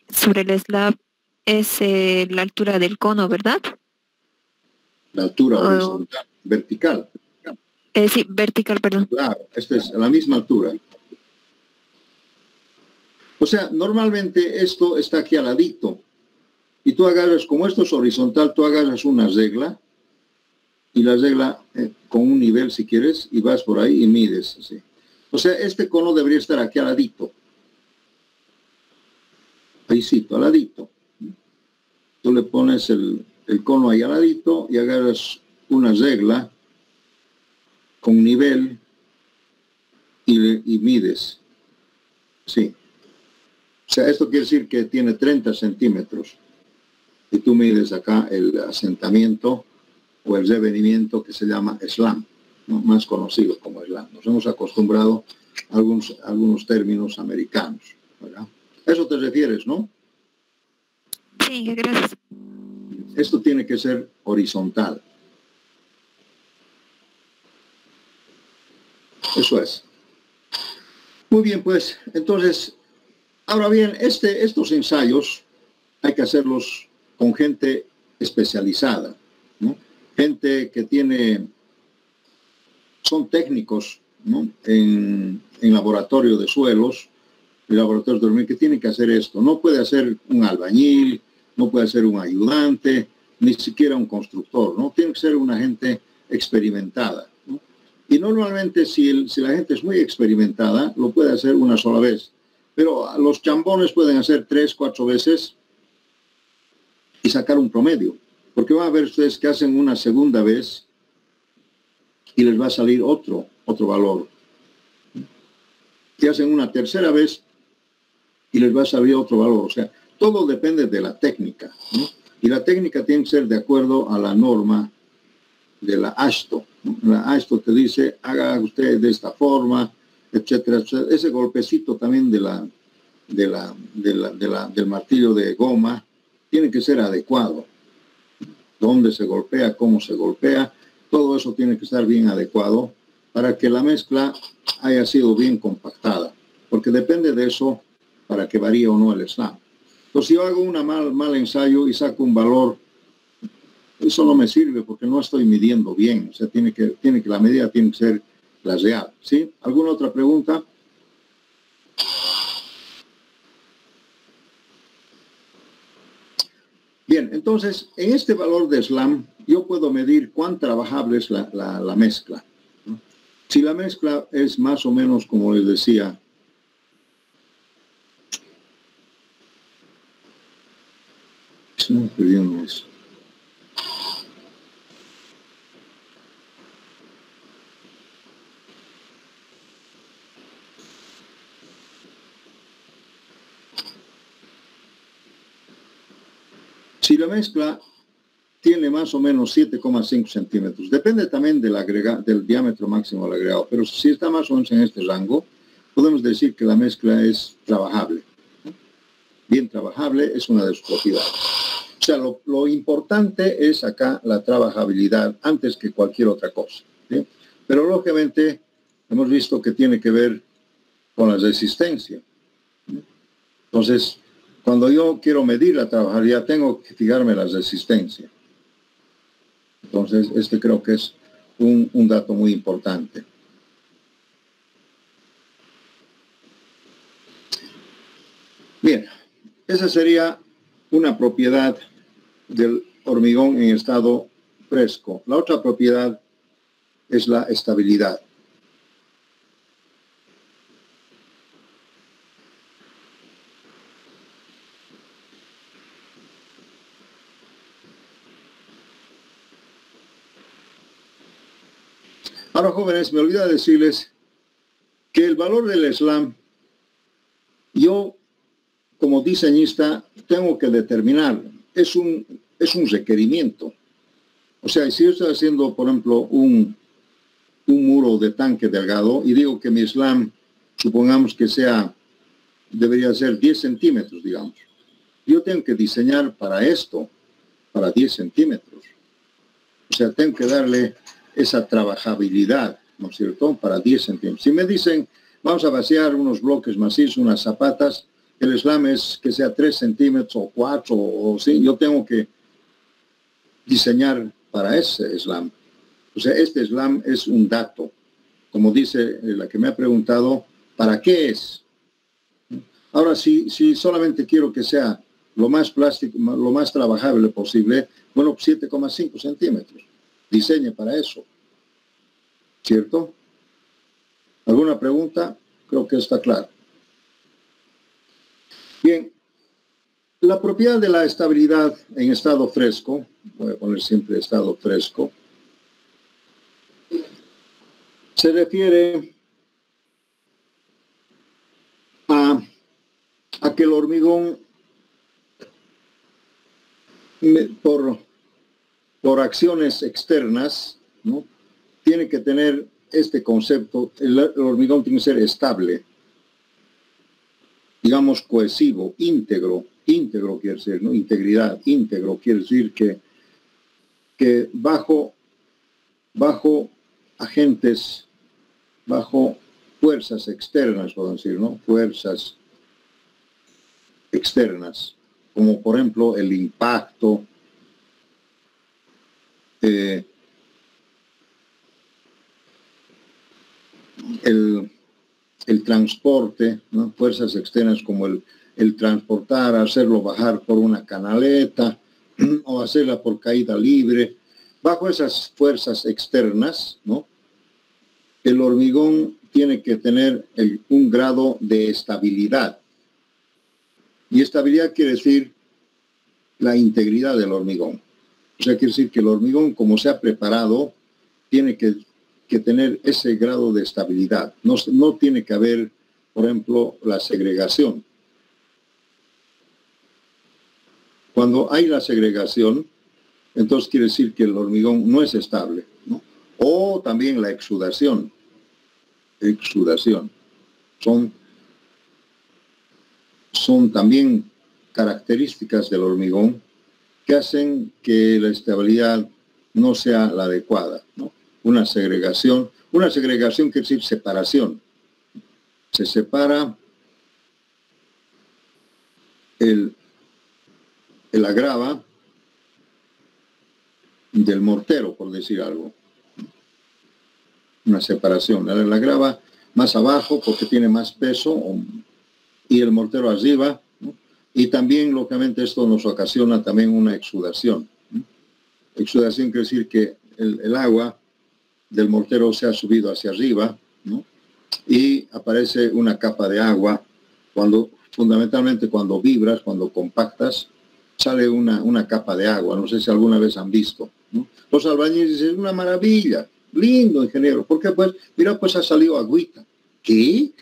sobre el slab es la altura del cono, ¿verdad? La altura horizontal, vertical. Sí, vertical, perdón. Claro, esta es la misma altura. O sea, normalmente esto está aquí al ladito. Y tú agarras, como esto es horizontal, tú agarras una regla y la regla con un nivel si quieres y vas por ahí y mides así. O sea, este cono debería estar aquí al ladito. Ahícito, al ladito. Tú le pones el cono ahí al ladito y agarras una regla con nivel y mides. Sí. O sea, esto quiere decir que tiene 30 centímetros. Y tú mides acá el asentamiento o el revenimiento que se llama slam, ¿no? Más conocido como slam. Nos hemos acostumbrado a algunos términos americanos, ¿verdad? Eso te refieres, ¿no? Sí, gracias. Esto tiene que ser horizontal. Eso es. Muy bien, pues, entonces, ahora bien, estos ensayos hay que hacerlos con gente especializada, ¿no? Gente que son técnicos, ¿no? En laboratorio de suelos, en laboratorios de hormigón, que tienen que hacer esto. No puede hacer un albañil, no puede ser un ayudante, ni siquiera un constructor, ¿no? Tiene que ser una gente experimentada, ¿no? Y normalmente si la gente es muy experimentada, lo puede hacer una sola vez. Pero los chambones pueden hacer 3, 4 veces y sacar un promedio. Porque van a ver ustedes que hacen una segunda vez y les va a salir otro valor. Y hacen una tercera vez y les va a salir otro valor. O sea, todo depende de la técnica, ¿no? Y la técnica tiene que ser de acuerdo a la norma de la AASHTO, ¿no? La AASHTO te dice, haga usted de esta forma, etcétera, etcétera. Ese golpecito también del martillo de goma tiene que ser adecuado. Dónde se golpea, cómo se golpea, todo eso tiene que estar bien adecuado para que la mezcla haya sido bien compactada, porque depende de eso para que varíe o no el slam. Entonces, si yo hago un mal ensayo y saco un valor, eso no me sirve porque no estoy midiendo bien. O sea, la medida tiene que ser la real, ¿sí? ¿Alguna otra pregunta? Bien, entonces, en este valor de slam, yo puedo medir cuán trabajable es la mezcla, ¿no? Si la mezcla es más o menos, como les decía, Si la mezcla tiene más o menos 7,5 centímetros, depende también del diámetro máximo del agregado, pero si está más o menos en este rango, podemos decir que la mezcla es trabajable. Bien trabajable es una de sus propiedades. O sea, lo importante es acá la trabajabilidad antes que cualquier otra cosa, ¿sí? Pero lógicamente hemos visto que tiene que ver con la resistencia. Entonces, cuando yo quiero medir la trabajabilidad, tengo que fijarme la resistencia. Entonces, este creo que es un dato muy importante. Bien, esa sería una propiedad del hormigón en estado fresco. La otra propiedad es la estabilidad. Ahora, jóvenes, me olvidé decirles que el valor del slam, yo como diseñista tengo que determinar, es un requerimiento. O sea, si yo estoy haciendo, por ejemplo, un muro de tanque delgado y digo que mi slam, supongamos que debería ser 10 centímetros, digamos. Yo tengo que diseñar para esto, para 10 centímetros. O sea, tengo que darle esa trabajabilidad, ¿no es cierto?, para 10 centímetros. Si me dicen, vamos a vaciar unos bloques macizos, unas zapatas, el slam es que sea 3 centímetros o 4, o sí, yo tengo que diseñar para ese slam. O sea, este slam es un dato. Como dice la que me ha preguntado, ¿para qué es? Ahora, si solamente quiero que sea lo más plástico, lo más trabajable posible, bueno, 7,5 centímetros. Diseñe para eso. ¿Cierto? ¿Alguna pregunta? Creo que está claro. Bien, la propiedad de la estabilidad en estado fresco, voy a poner siempre estado fresco, se refiere a que el hormigón, por acciones externas, ¿no?, tiene que tener este concepto, el hormigón tiene que ser estable, digamos cohesivo, íntegro quiere decir, ¿no?, integridad, íntegro quiere decir que bajo agentes, bajo fuerzas externas, podemos decir, ¿no?, fuerzas externas, como por ejemplo el impacto, el transporte, ¿no?, fuerzas externas como el transportar, hacerlo bajar por una canaleta o hacerla por caída libre. Bajo esas fuerzas externas, ¿no?, el hormigón tiene que tener un grado de estabilidad. Y estabilidad quiere decir la integridad del hormigón. O sea, quiere decir que el hormigón, como se ha preparado, tiene que tener ese grado de estabilidad. No tiene que haber, por ejemplo, la segregación. Cuando hay la segregación, entonces quiere decir que el hormigón no es estable, ¿no? O también la exudación. Son también características del hormigón que hacen que la estabilidad no sea la adecuada, ¿no? Una segregación quiere decir separación. Se separa el agrava del mortero, por decir algo. Una separación. El agrava más abajo porque tiene más peso y el mortero arriba, ¿no? Y también, lógicamente, esto nos ocasiona también una exudación, ¿no? Exudación quiere decir que el agua del mortero se ha subido hacia arriba, ¿no?, y aparece una capa de agua. Fundamentalmente cuando vibras, cuando compactas, sale una capa de agua. No sé si alguna vez han visto, ¿no? Los albañiles dicen, una maravilla, lindo, ingeniero. ¿Por qué? Pues, mira, pues ha salido agüita. ¿Qué?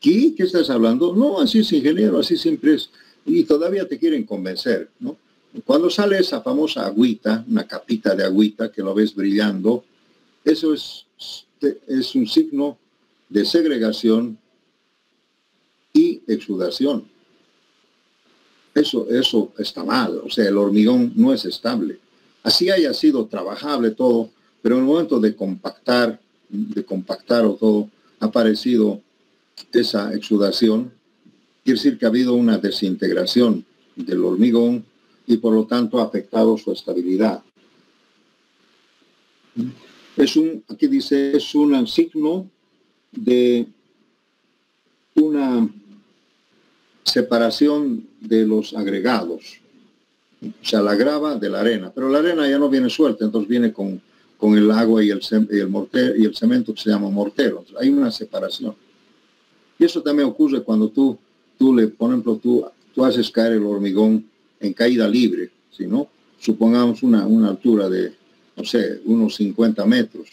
¿Qué estás hablando? No, así es, ingeniero, así siempre es. Y todavía te quieren convencer, ¿no? Cuando sale esa famosa agüita, una capita de agüita que lo ves brillando, eso es un signo de segregación y exudación. Eso está mal, o sea, el hormigón no es estable. Así haya sido trabajable todo, pero en el momento de compactar o todo, ha aparecido esa exudación. Quiere decir que ha habido una desintegración del hormigón y por lo tanto ha afectado su estabilidad. Aquí dice, es un signo de una separación de los agregados. O sea, la grava de la arena. Pero la arena ya no viene suelta, entonces viene con el agua y el cemento que se llama mortero. Entonces, hay una separación. Y eso también ocurre cuando tú por ejemplo, tú haces caer el hormigón en caída libre, ¿sí, no? Supongamos una altura de, no sé, unos 50 metros.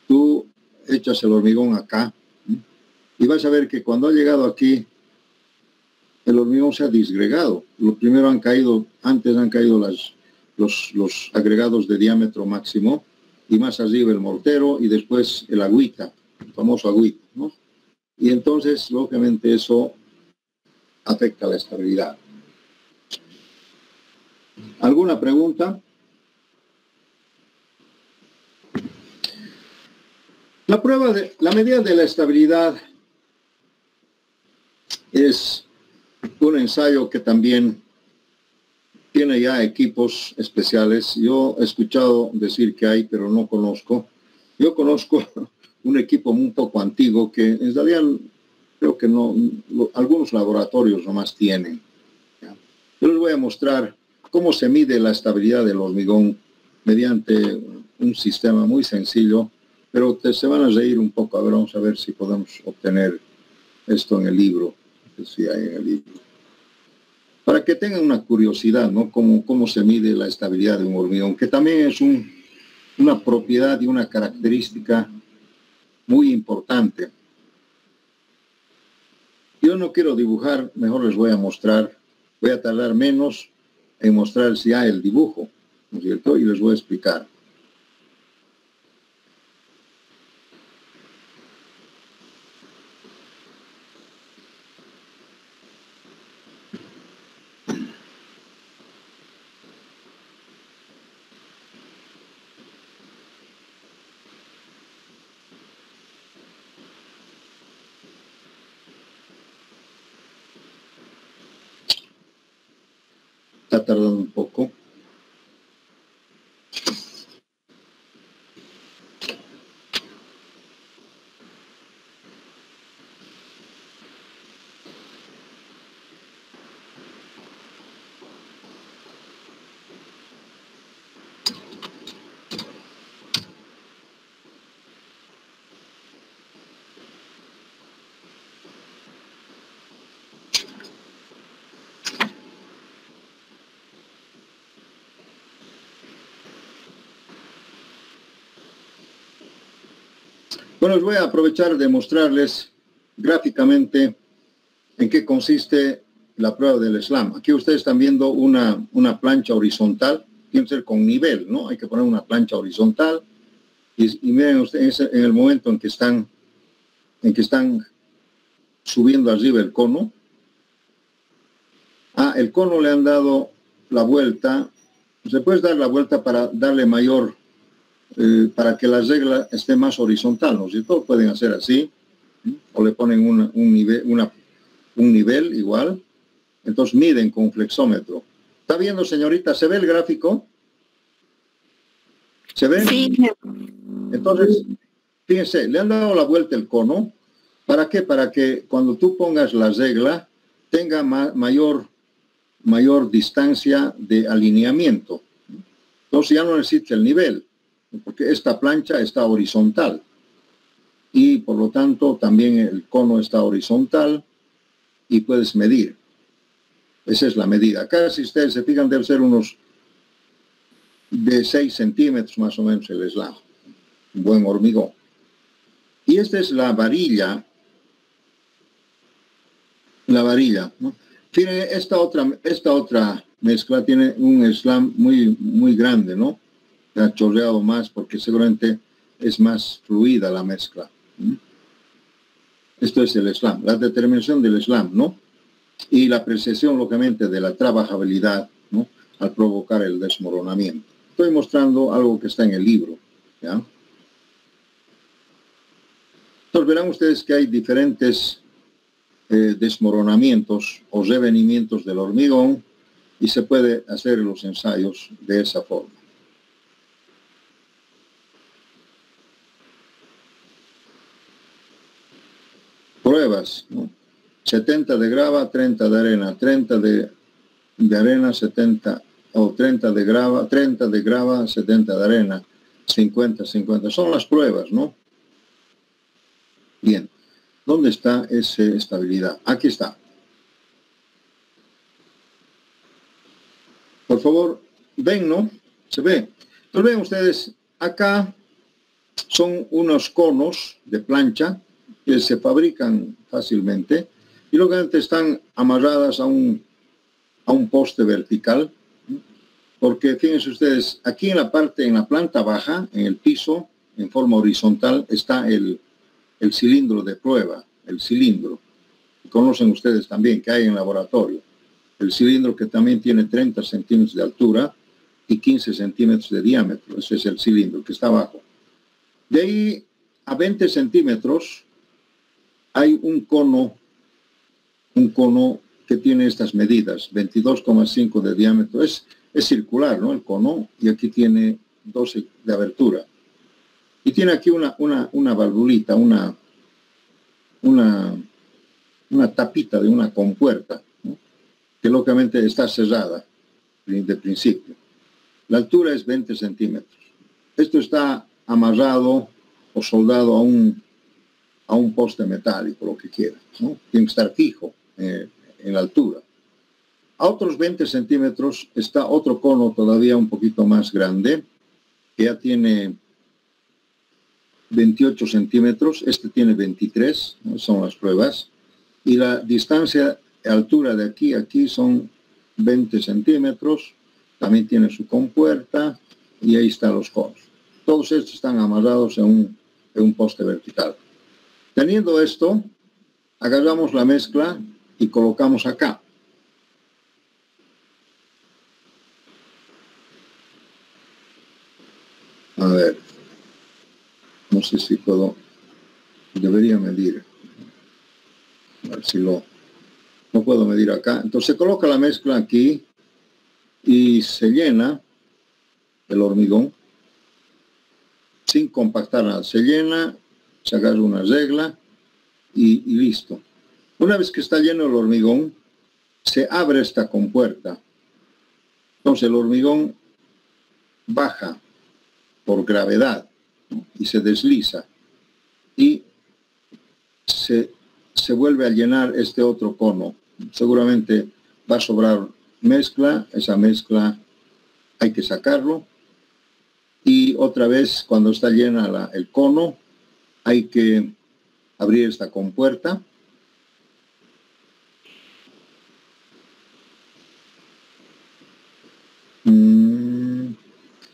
Tú echas el hormigón acá, ¿sí? Y vas a ver que cuando ha llegado aquí, el hormigón se ha disgregado. Lo primero antes han caído los agregados de diámetro máximo, y más arriba el mortero, y después el agüita, el famoso agüita, ¿no? Y entonces, lógicamente, eso afecta la estabilidad. ¿Alguna pregunta? La medida de la estabilidad es un ensayo que también tiene ya equipos especiales. Yo he escuchado decir que hay, pero no conozco. Yo conozco un equipo un poco antiguo que en realidad creo que algunos laboratorios nomás tienen. Yo les voy a mostrar cómo se mide la estabilidad del hormigón mediante un sistema muy sencillo, pero se van a reír un poco. A ver, vamos a ver si podemos obtener esto en el libro, que sí hay en el libro. Para que tengan una curiosidad, ¿no? Cómo se mide la estabilidad de un hormigón, que también es una propiedad y una característica muy importante. Yo no quiero dibujar, mejor les voy a mostrar. Voy a tardar menos en mostrar si hay el dibujo, ¿no es cierto? Y les voy a explicar. Está tardando un poco. Bueno, les voy a aprovechar de mostrarles gráficamente en qué consiste la prueba del slam. Aquí ustedes están viendo una plancha horizontal, tiene que ser con nivel, ¿no? Hay que poner una plancha horizontal y miren ustedes en el momento en que están subiendo arriba el cono. El cono le han dado la vuelta. Se puede dar la vuelta para darle mayor, para que la regla esté más horizontal, ¿no? Si todos pueden hacer así, o le ponen un nivel igual, entonces miden con un flexómetro. ¿Está viendo, señorita? ¿Se ve el gráfico? ¿Se ve? Sí. Entonces, fíjense, le han dado la vuelta el cono. ¿Para qué? Para que cuando tú pongas la regla tenga mayor distancia de alineamiento. Entonces ya no necesita el nivel, porque esta plancha está horizontal y por lo tanto también el cono está horizontal y puedes medir. Esa es la medida. Acá, si ustedes se fijan, debe ser unos de 6 centímetros más o menos el slam. Un buen hormigón. Y esta es la varilla. La varilla, ¿no? Fíjense, esta otra mezcla tiene un slam muy grande, ¿no? Ha chorreado más porque seguramente es más fluida la mezcla. Esto es el slam, la determinación del slam, ¿no? Y la apreciación, lógicamente, de la trabajabilidad, ¿no? Al provocar el desmoronamiento. Estoy mostrando algo que está en el libro, ¿ya? Entonces verán ustedes que hay diferentes desmoronamientos o revenimientos del hormigón y se puede hacer los ensayos de esa forma. Pruebas, ¿no? 70 de grava, 30 de arena, 30 de arena, 70, o 30 de grava, 30 de grava, 70 de arena, 50, 50. Son las pruebas, ¿no? Bien. ¿Dónde está esa estabilidad? Aquí está. Por favor, ven, ¿no? Se ve. Entonces ven ustedes, acá son unos conos de plancha que se fabrican fácilmente y lógicamente están amarradas a un poste vertical, porque fíjense ustedes, aquí en la planta baja, en el piso, en forma horizontal, está el cilindro de prueba, el cilindro. Conocen ustedes también que hay en laboratorio. El cilindro que también tiene 30 centímetros de altura y 15 centímetros de diámetro. Ese es el cilindro que está abajo. De ahí a 20 centímetros hay un cono que tiene estas medidas, 22,5 de diámetro. Es circular, ¿no? El cono, y aquí tiene 12 de abertura. Y tiene aquí una valvulita, una tapita de una compuerta, ¿no? Que lógicamente está cerrada de principio. La altura es 20 centímetros. Esto está amarrado o soldado a un poste metálico, lo que quiera, ¿no? Tiene que estar fijo en la altura. A otros 20 centímetros está otro cono todavía un poquito más grande, que ya tiene 28 centímetros, este tiene 23, ¿no? Son las pruebas, y la distancia, altura de aquí a aquí son 20 centímetros, también tiene su compuerta, y ahí están los conos. Todos estos están amarrados en un poste vertical. Teniendo esto, agarramos la mezcla y colocamos acá. A ver, no sé si puedo, debería medir, a ver si no puedo medir acá. Entonces se coloca la mezcla aquí y se llena el hormigón sin compactar nada. Se llena, se agarra una regla y listo. Una vez que está lleno el hormigón, se abre esta compuerta. Entonces el hormigón baja por gravedad, ¿no? Y se desliza y se vuelve a llenar este otro cono. Seguramente va a sobrar mezcla, esa mezcla hay que sacarlo y otra vez cuando está llena el cono hay que abrir esta compuerta.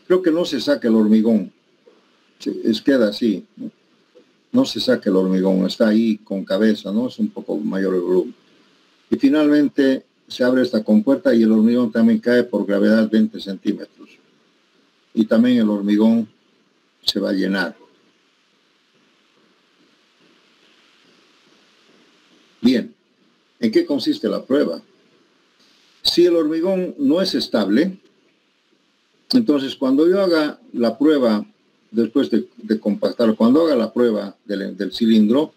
Creo que no se saca el hormigón, queda así, ¿no? No se saca el hormigón, está ahí con cabeza, ¿no? Es un poco mayor el volumen. Y finalmente se abre esta compuerta y el hormigón también cae por gravedad 20 centímetros. Y también el hormigón se va a llenar. Bien, ¿en qué consiste la prueba? Si el hormigón no es estable, entonces cuando yo haga la prueba, después de compactar, cuando haga la prueba del cilindro,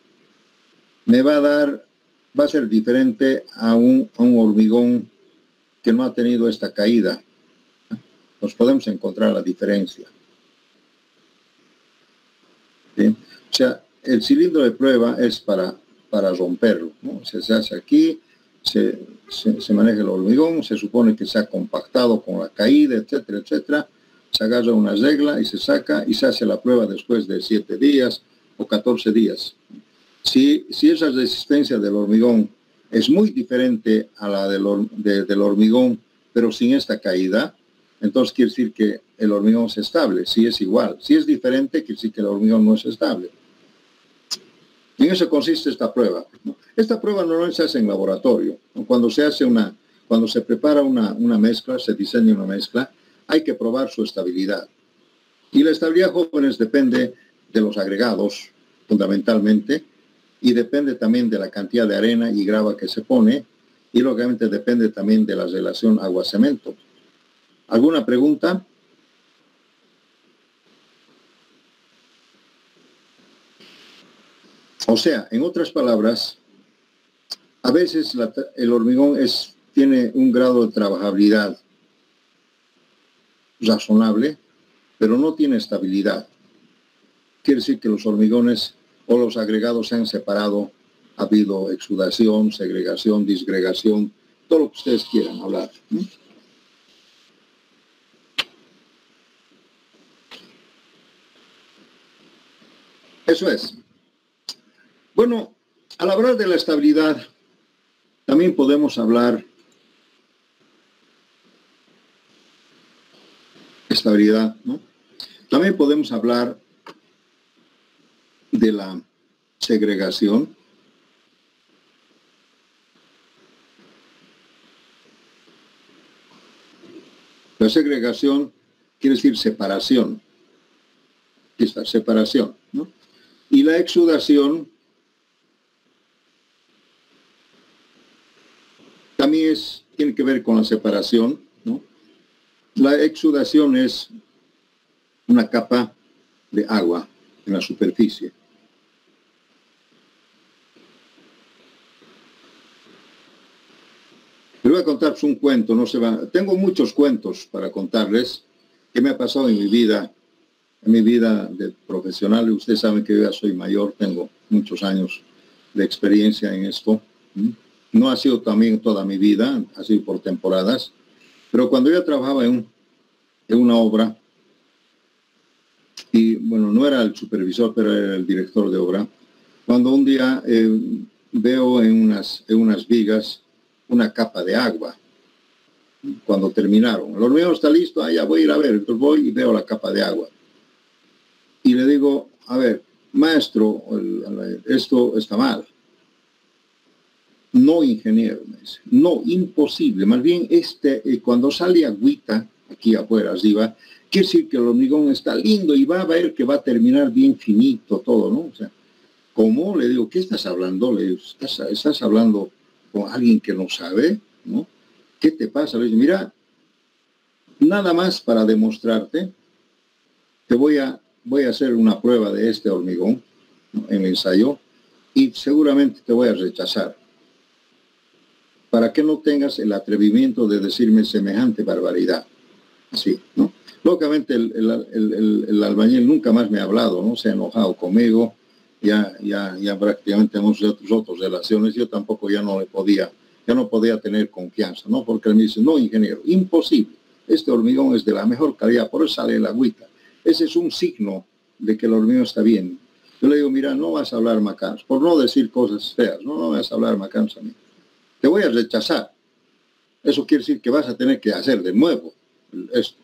me va a ser diferente a un hormigón que no ha tenido esta caída. Nos podemos encontrar la diferencia. ¿Sí? O sea, el cilindro de prueba es para romperlo, ¿no? Se hace aquí, se maneja el hormigón, se supone que se ha compactado con la caída, etcétera, etcétera. Se agarra una regla y se saca y se hace la prueba después de 7 días o 14 días. Si esa resistencia del hormigón es muy diferente a la del hormigón pero sin esta caída, entonces quiere decir que el hormigón es estable. Si es igual, si es diferente, quiere decir que el hormigón no es estable. Y en eso consiste esta prueba, ¿no? Esta prueba normalmente se hace en laboratorio, ¿no? Cuando se prepara una mezcla, se diseña una mezcla, hay que probar su estabilidad. Y la estabilidad, jóvenes, depende de los agregados, fundamentalmente, y depende también de la cantidad de arena y grava que se pone, y lógicamente depende también de la relación agua-cemento. ¿Alguna pregunta? O sea, en otras palabras, a veces el hormigón tiene un grado de trabajabilidad razonable, pero no tiene estabilidad. Quiere decir que los hormigones o los agregados se han separado, ha habido exudación, segregación, disgregación, todo lo que ustedes quieran hablar. Eso es. Bueno, al hablar de la estabilidad, también podemos hablar estabilidad, ¿no? También podemos hablar de la segregación. La segregación quiere decir separación. Esta separación, ¿no? Y la exudación también tiene que ver con la separación, ¿no? La exudación es una capa de agua en la superficie. Les voy a contar un cuento, tengo muchos cuentos para contarles que me ha pasado en mi vida de profesional. Ustedes saben que yo ya soy mayor, tengo muchos años de experiencia en esto. No ha sido también toda mi vida, ha sido por temporadas, pero cuando yo trabajaba en una obra, y bueno, no era el supervisor, pero era el director de obra, cuando un día veo en unas vigas una capa de agua, cuando terminaron. El hormigón está listo, ya voy a ir a ver, entonces voy y veo la capa de agua. Y le digo, a ver, maestro, esto está mal. No, ingeniero, me dice. No, imposible. Más bien, cuando sale agüita aquí afuera, arriba, quiere decir que el hormigón está lindo y va a ver que va a terminar bien finito todo, ¿no? O sea, ¿cómo? Le digo, ¿qué estás hablando? Le digo, ¿estás hablando con alguien que no sabe, ¿no? ¿Qué te pasa? Le digo, mira, nada más para demostrarte, te voy a hacer una prueba de este hormigón, ¿no?, en el ensayo, y seguramente te voy a rechazar, para que no tengas el atrevimiento de decirme semejante barbaridad. Así, ¿no? Lógicamente el albañil nunca más me ha hablado, ¿no? Se ha enojado conmigo, ya prácticamente hemos roto relaciones. Yo tampoco ya no podía tener confianza, ¿no? Porque él me dice, no, ingeniero, imposible, este hormigón es de la mejor calidad, por eso sale el agüita. Ese es un signo de que el hormigón está bien. Yo le digo, mira, no vas a hablar macanos, por no decir cosas feas, no vas a hablar macanos a mí. Te voy a rechazar. Eso quiere decir que vas a tener que hacer de nuevo esto.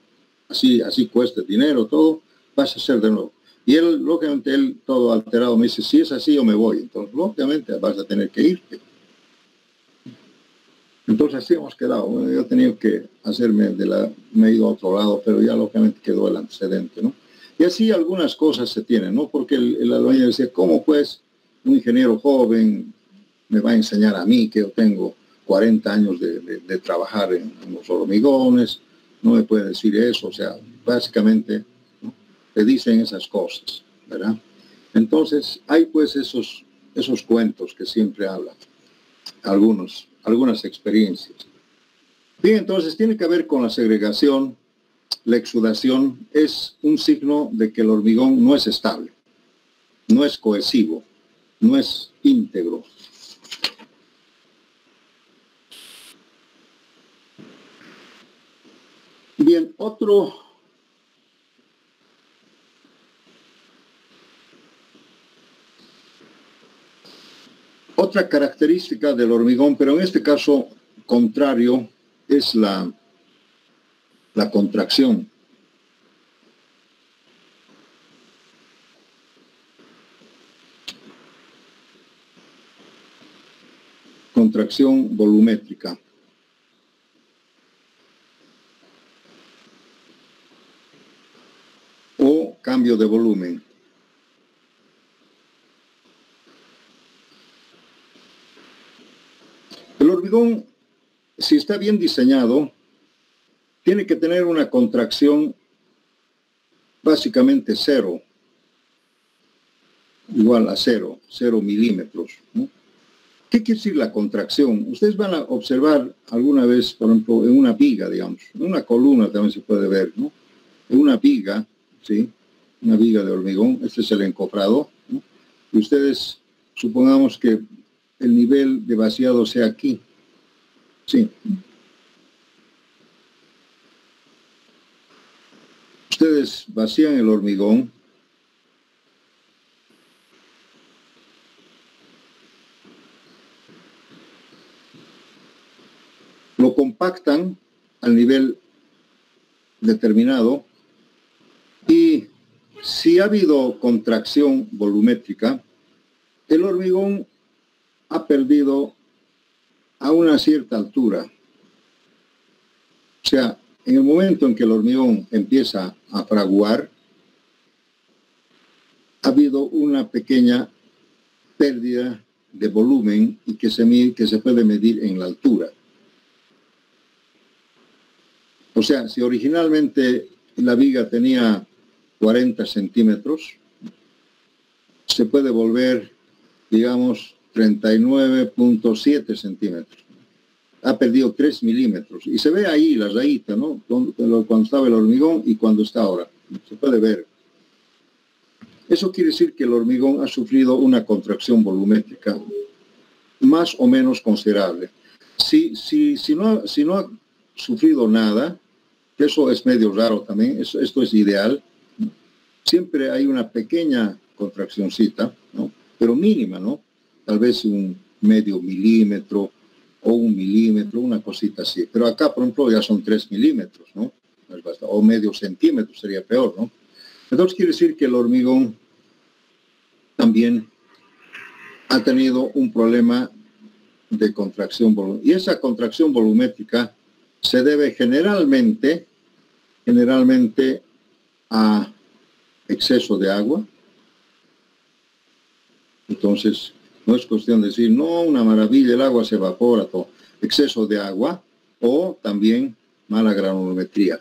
Así cueste dinero, todo, vas a hacer de nuevo. Y él, lógicamente, todo alterado, me dice, si es así, yo me voy. Entonces, lógicamente, vas a tener que irte. Entonces, así hemos quedado. Bueno, yo he tenido que me he ido a otro lado, pero ya, lógicamente, quedó el antecedente, ¿no? Y así algunas cosas se tienen, ¿no? Porque el albañil decía, ¿cómo pues un ingeniero joven me va a enseñar a mí, que yo tengo 40 años de trabajar en los hormigones? No me puede decir eso. O sea, básicamente, ¿no?, le dicen esas cosas, ¿verdad? Entonces, hay pues esos cuentos que siempre hablan, algunas experiencias. Bien, entonces tiene que ver con la segregación. La exudación es un signo de que el hormigón no es estable, no es cohesivo, no es íntegro. Bien, otra característica del hormigón, pero en este caso contrario, es la la contracción. Contracción volumétrica. O cambio de volumen. El hormigón, si está bien diseñado, tiene que tener una contracción básicamente cero, igual a 0 milímetros, ¿no? ¿Qué quiere decir la contracción? Ustedes van a observar alguna vez, por ejemplo, en una viga, digamos, en una columna también se puede ver, ¿no? En una viga, ¿sí? Una viga de hormigón, este es el encofrado, ¿no? Y ustedes, supongamos que el nivel de vaciado sea aquí, ¿sí? Ustedes vacían el hormigón, lo compactan al nivel determinado y si ha habido contracción volumétrica, el hormigón ha perdido a una cierta altura. O sea, en el momento en que el hormigón empieza a fraguar, ha habido una pequeña pérdida de volumen y que se puede medir en la altura. O sea, si originalmente la viga tenía 40 centímetros, se puede volver, digamos, 39.7 centímetros. Ha perdido 3 milímetros. Y se ve ahí la rayita, ¿no? Cuando estaba el hormigón y cuando está ahora. Se puede ver. Eso quiere decir que el hormigón ha sufrido una contracción volumétrica más o menos considerable. Si no ha sufrido nada, que eso es medio raro también, esto es ideal, siempre hay una pequeña contraccióncita, ¿no? Pero mínima, ¿no? Tal vez un medio milímetro o 1 milímetro, una cosita así. Pero acá, por ejemplo, ya son 3 milímetros, ¿no? O medio centímetro sería peor, ¿no? Entonces quiere decir que el hormigón también ha tenido un problema de contracción volumétrica. Y esa contracción volumétrica se debe generalmente a exceso de agua. Entonces, no es cuestión de decir, no, una maravilla, el agua se evapora, todo. Exceso de agua o también mala granulometría.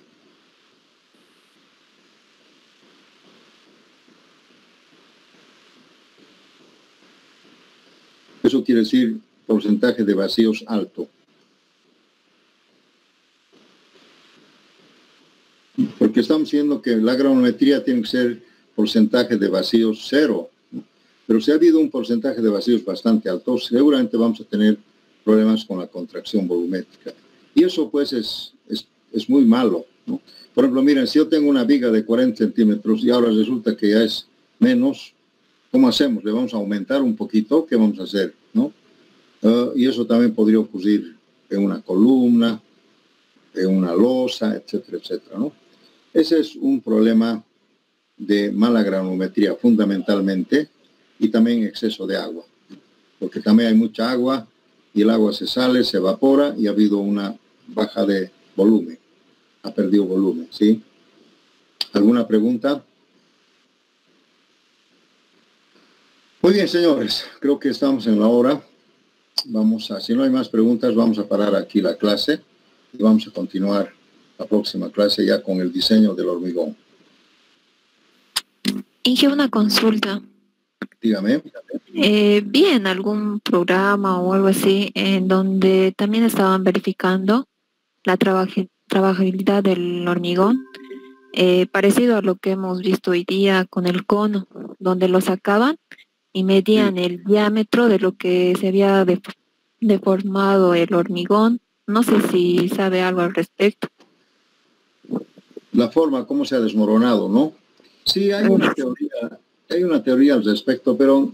Eso quiere decir porcentaje de vacíos alto. Porque estamos diciendo que la granulometría tiene que ser porcentaje de vacíos 0. Pero si ha habido un porcentaje de vacíos bastante alto, seguramente vamos a tener problemas con la contracción volumétrica. Y eso pues es muy malo, ¿no? Por ejemplo, miren, si yo tengo una viga de 40 centímetros y ahora resulta que ya es menos, ¿cómo hacemos? ¿Le vamos a aumentar un poquito? ¿Qué vamos a hacer? ¿No? Y eso también podría ocurrir en una columna, en una losa, etcétera, etcétera, ¿no? Ese es un problema de mala granulometría fundamentalmente y también exceso de agua, porque también hay mucha agua y el agua se sale, se evapora y ha habido una baja de volumen, ha perdido volumen, ¿sí? ¿Alguna pregunta? Muy bien, señores, creo que estamos en la hora. Si no hay más preguntas, vamos a parar aquí la clase y vamos a continuar la próxima clase ya con el diseño del hormigón. Inge, una consulta. Dígame. Vi en algún programa o algo así en donde también estaban verificando la trabajabilidad del hormigón, parecido a lo que hemos visto hoy día con el cono, donde lo sacaban y medían el diámetro de lo que se había deformado el hormigón. No sé si sabe algo al respecto. La forma, cómo se ha desmoronado, ¿no? Sí, hay una teoría al respecto, pero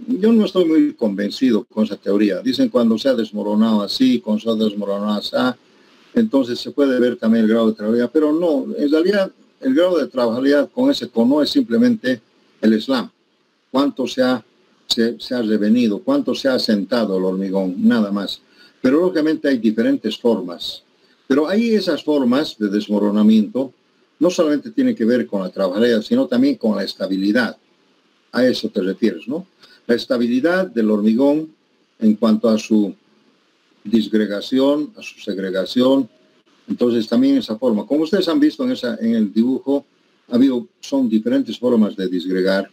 yo no estoy muy convencido con esa teoría. Dicen cuando se ha desmoronado así, cuando se ha desmoronado así. Entonces se puede ver también el grado de trabajabilidad, pero no, en realidad el grado de trabajabilidad con ese cono es simplemente el slam. Cuánto se ha revenido, cuánto se ha asentado el hormigón, nada más. Pero lógicamente hay diferentes formas. Pero ahí esas formas de desmoronamiento no solamente tienen que ver con la trabajabilidad, sino también con la estabilidad. A eso te refieres, ¿no? La estabilidad del hormigón en cuanto a su disgregación, a su segregación. Entonces también esa forma. Como ustedes han visto en el dibujo, son diferentes formas de disgregar.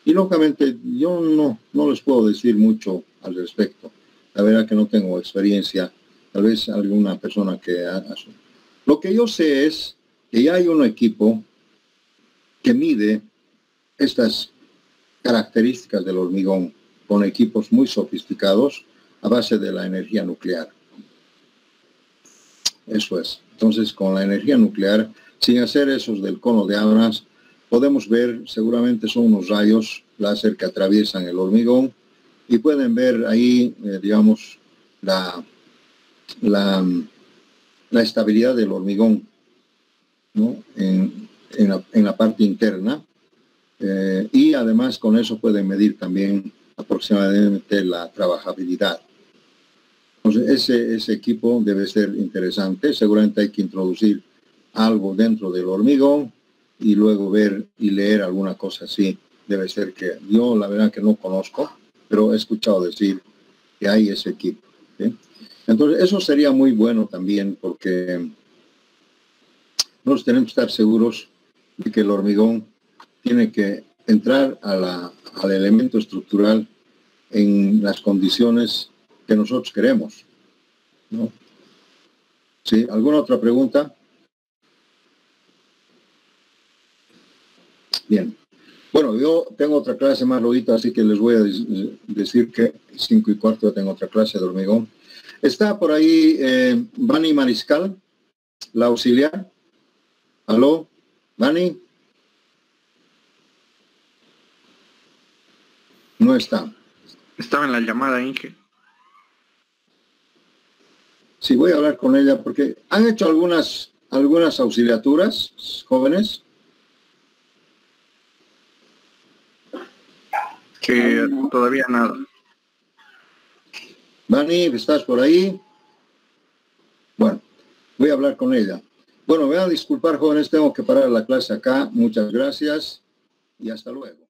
Y lógicamente yo no les puedo decir mucho al respecto. La verdad que no tengo experiencia. Tal vez alguna persona que haga. Lo que yo sé es que ya hay un equipo que mide estas características del hormigón con equipos muy sofisticados a base de la energía nuclear. Eso es. Entonces, con la energía nuclear, sin hacer esos del cono de Abrams, podemos ver, seguramente son unos rayos láser que atraviesan el hormigón y pueden ver ahí, digamos, la estabilidad del hormigón, ¿no? en la parte interna. Y además con eso pueden medir también aproximadamente la trabajabilidad. Entonces ese equipo debe ser interesante. Seguramente hay que introducir algo dentro del hormigón y luego ver y leer alguna cosa así. Debe ser que yo la verdad que no conozco, pero he escuchado decir que hay ese equipo, ¿sí? Entonces eso sería muy bueno también porque nosotros tenemos que estar seguros de que el hormigón tiene que entrar al elemento estructural en las condiciones que nosotros queremos, ¿no? ¿Sí? ¿Alguna otra pregunta? Bien. Bueno, yo tengo otra clase más luego, así que les voy a decir que 5:15 tengo otra clase de hormigón. Está por ahí Vani Mariscal, la auxiliar. ¿Aló? ¿Vani? No está. Estaba en la llamada, Inge. Sí, voy a hablar con ella porque han hecho algunas auxiliaturas, jóvenes. Que todavía nada. Dani, ¿estás por ahí? Bueno, voy a hablar con ella. Bueno, me van a disculpar, jóvenes, tengo que parar la clase acá. Muchas gracias y hasta luego.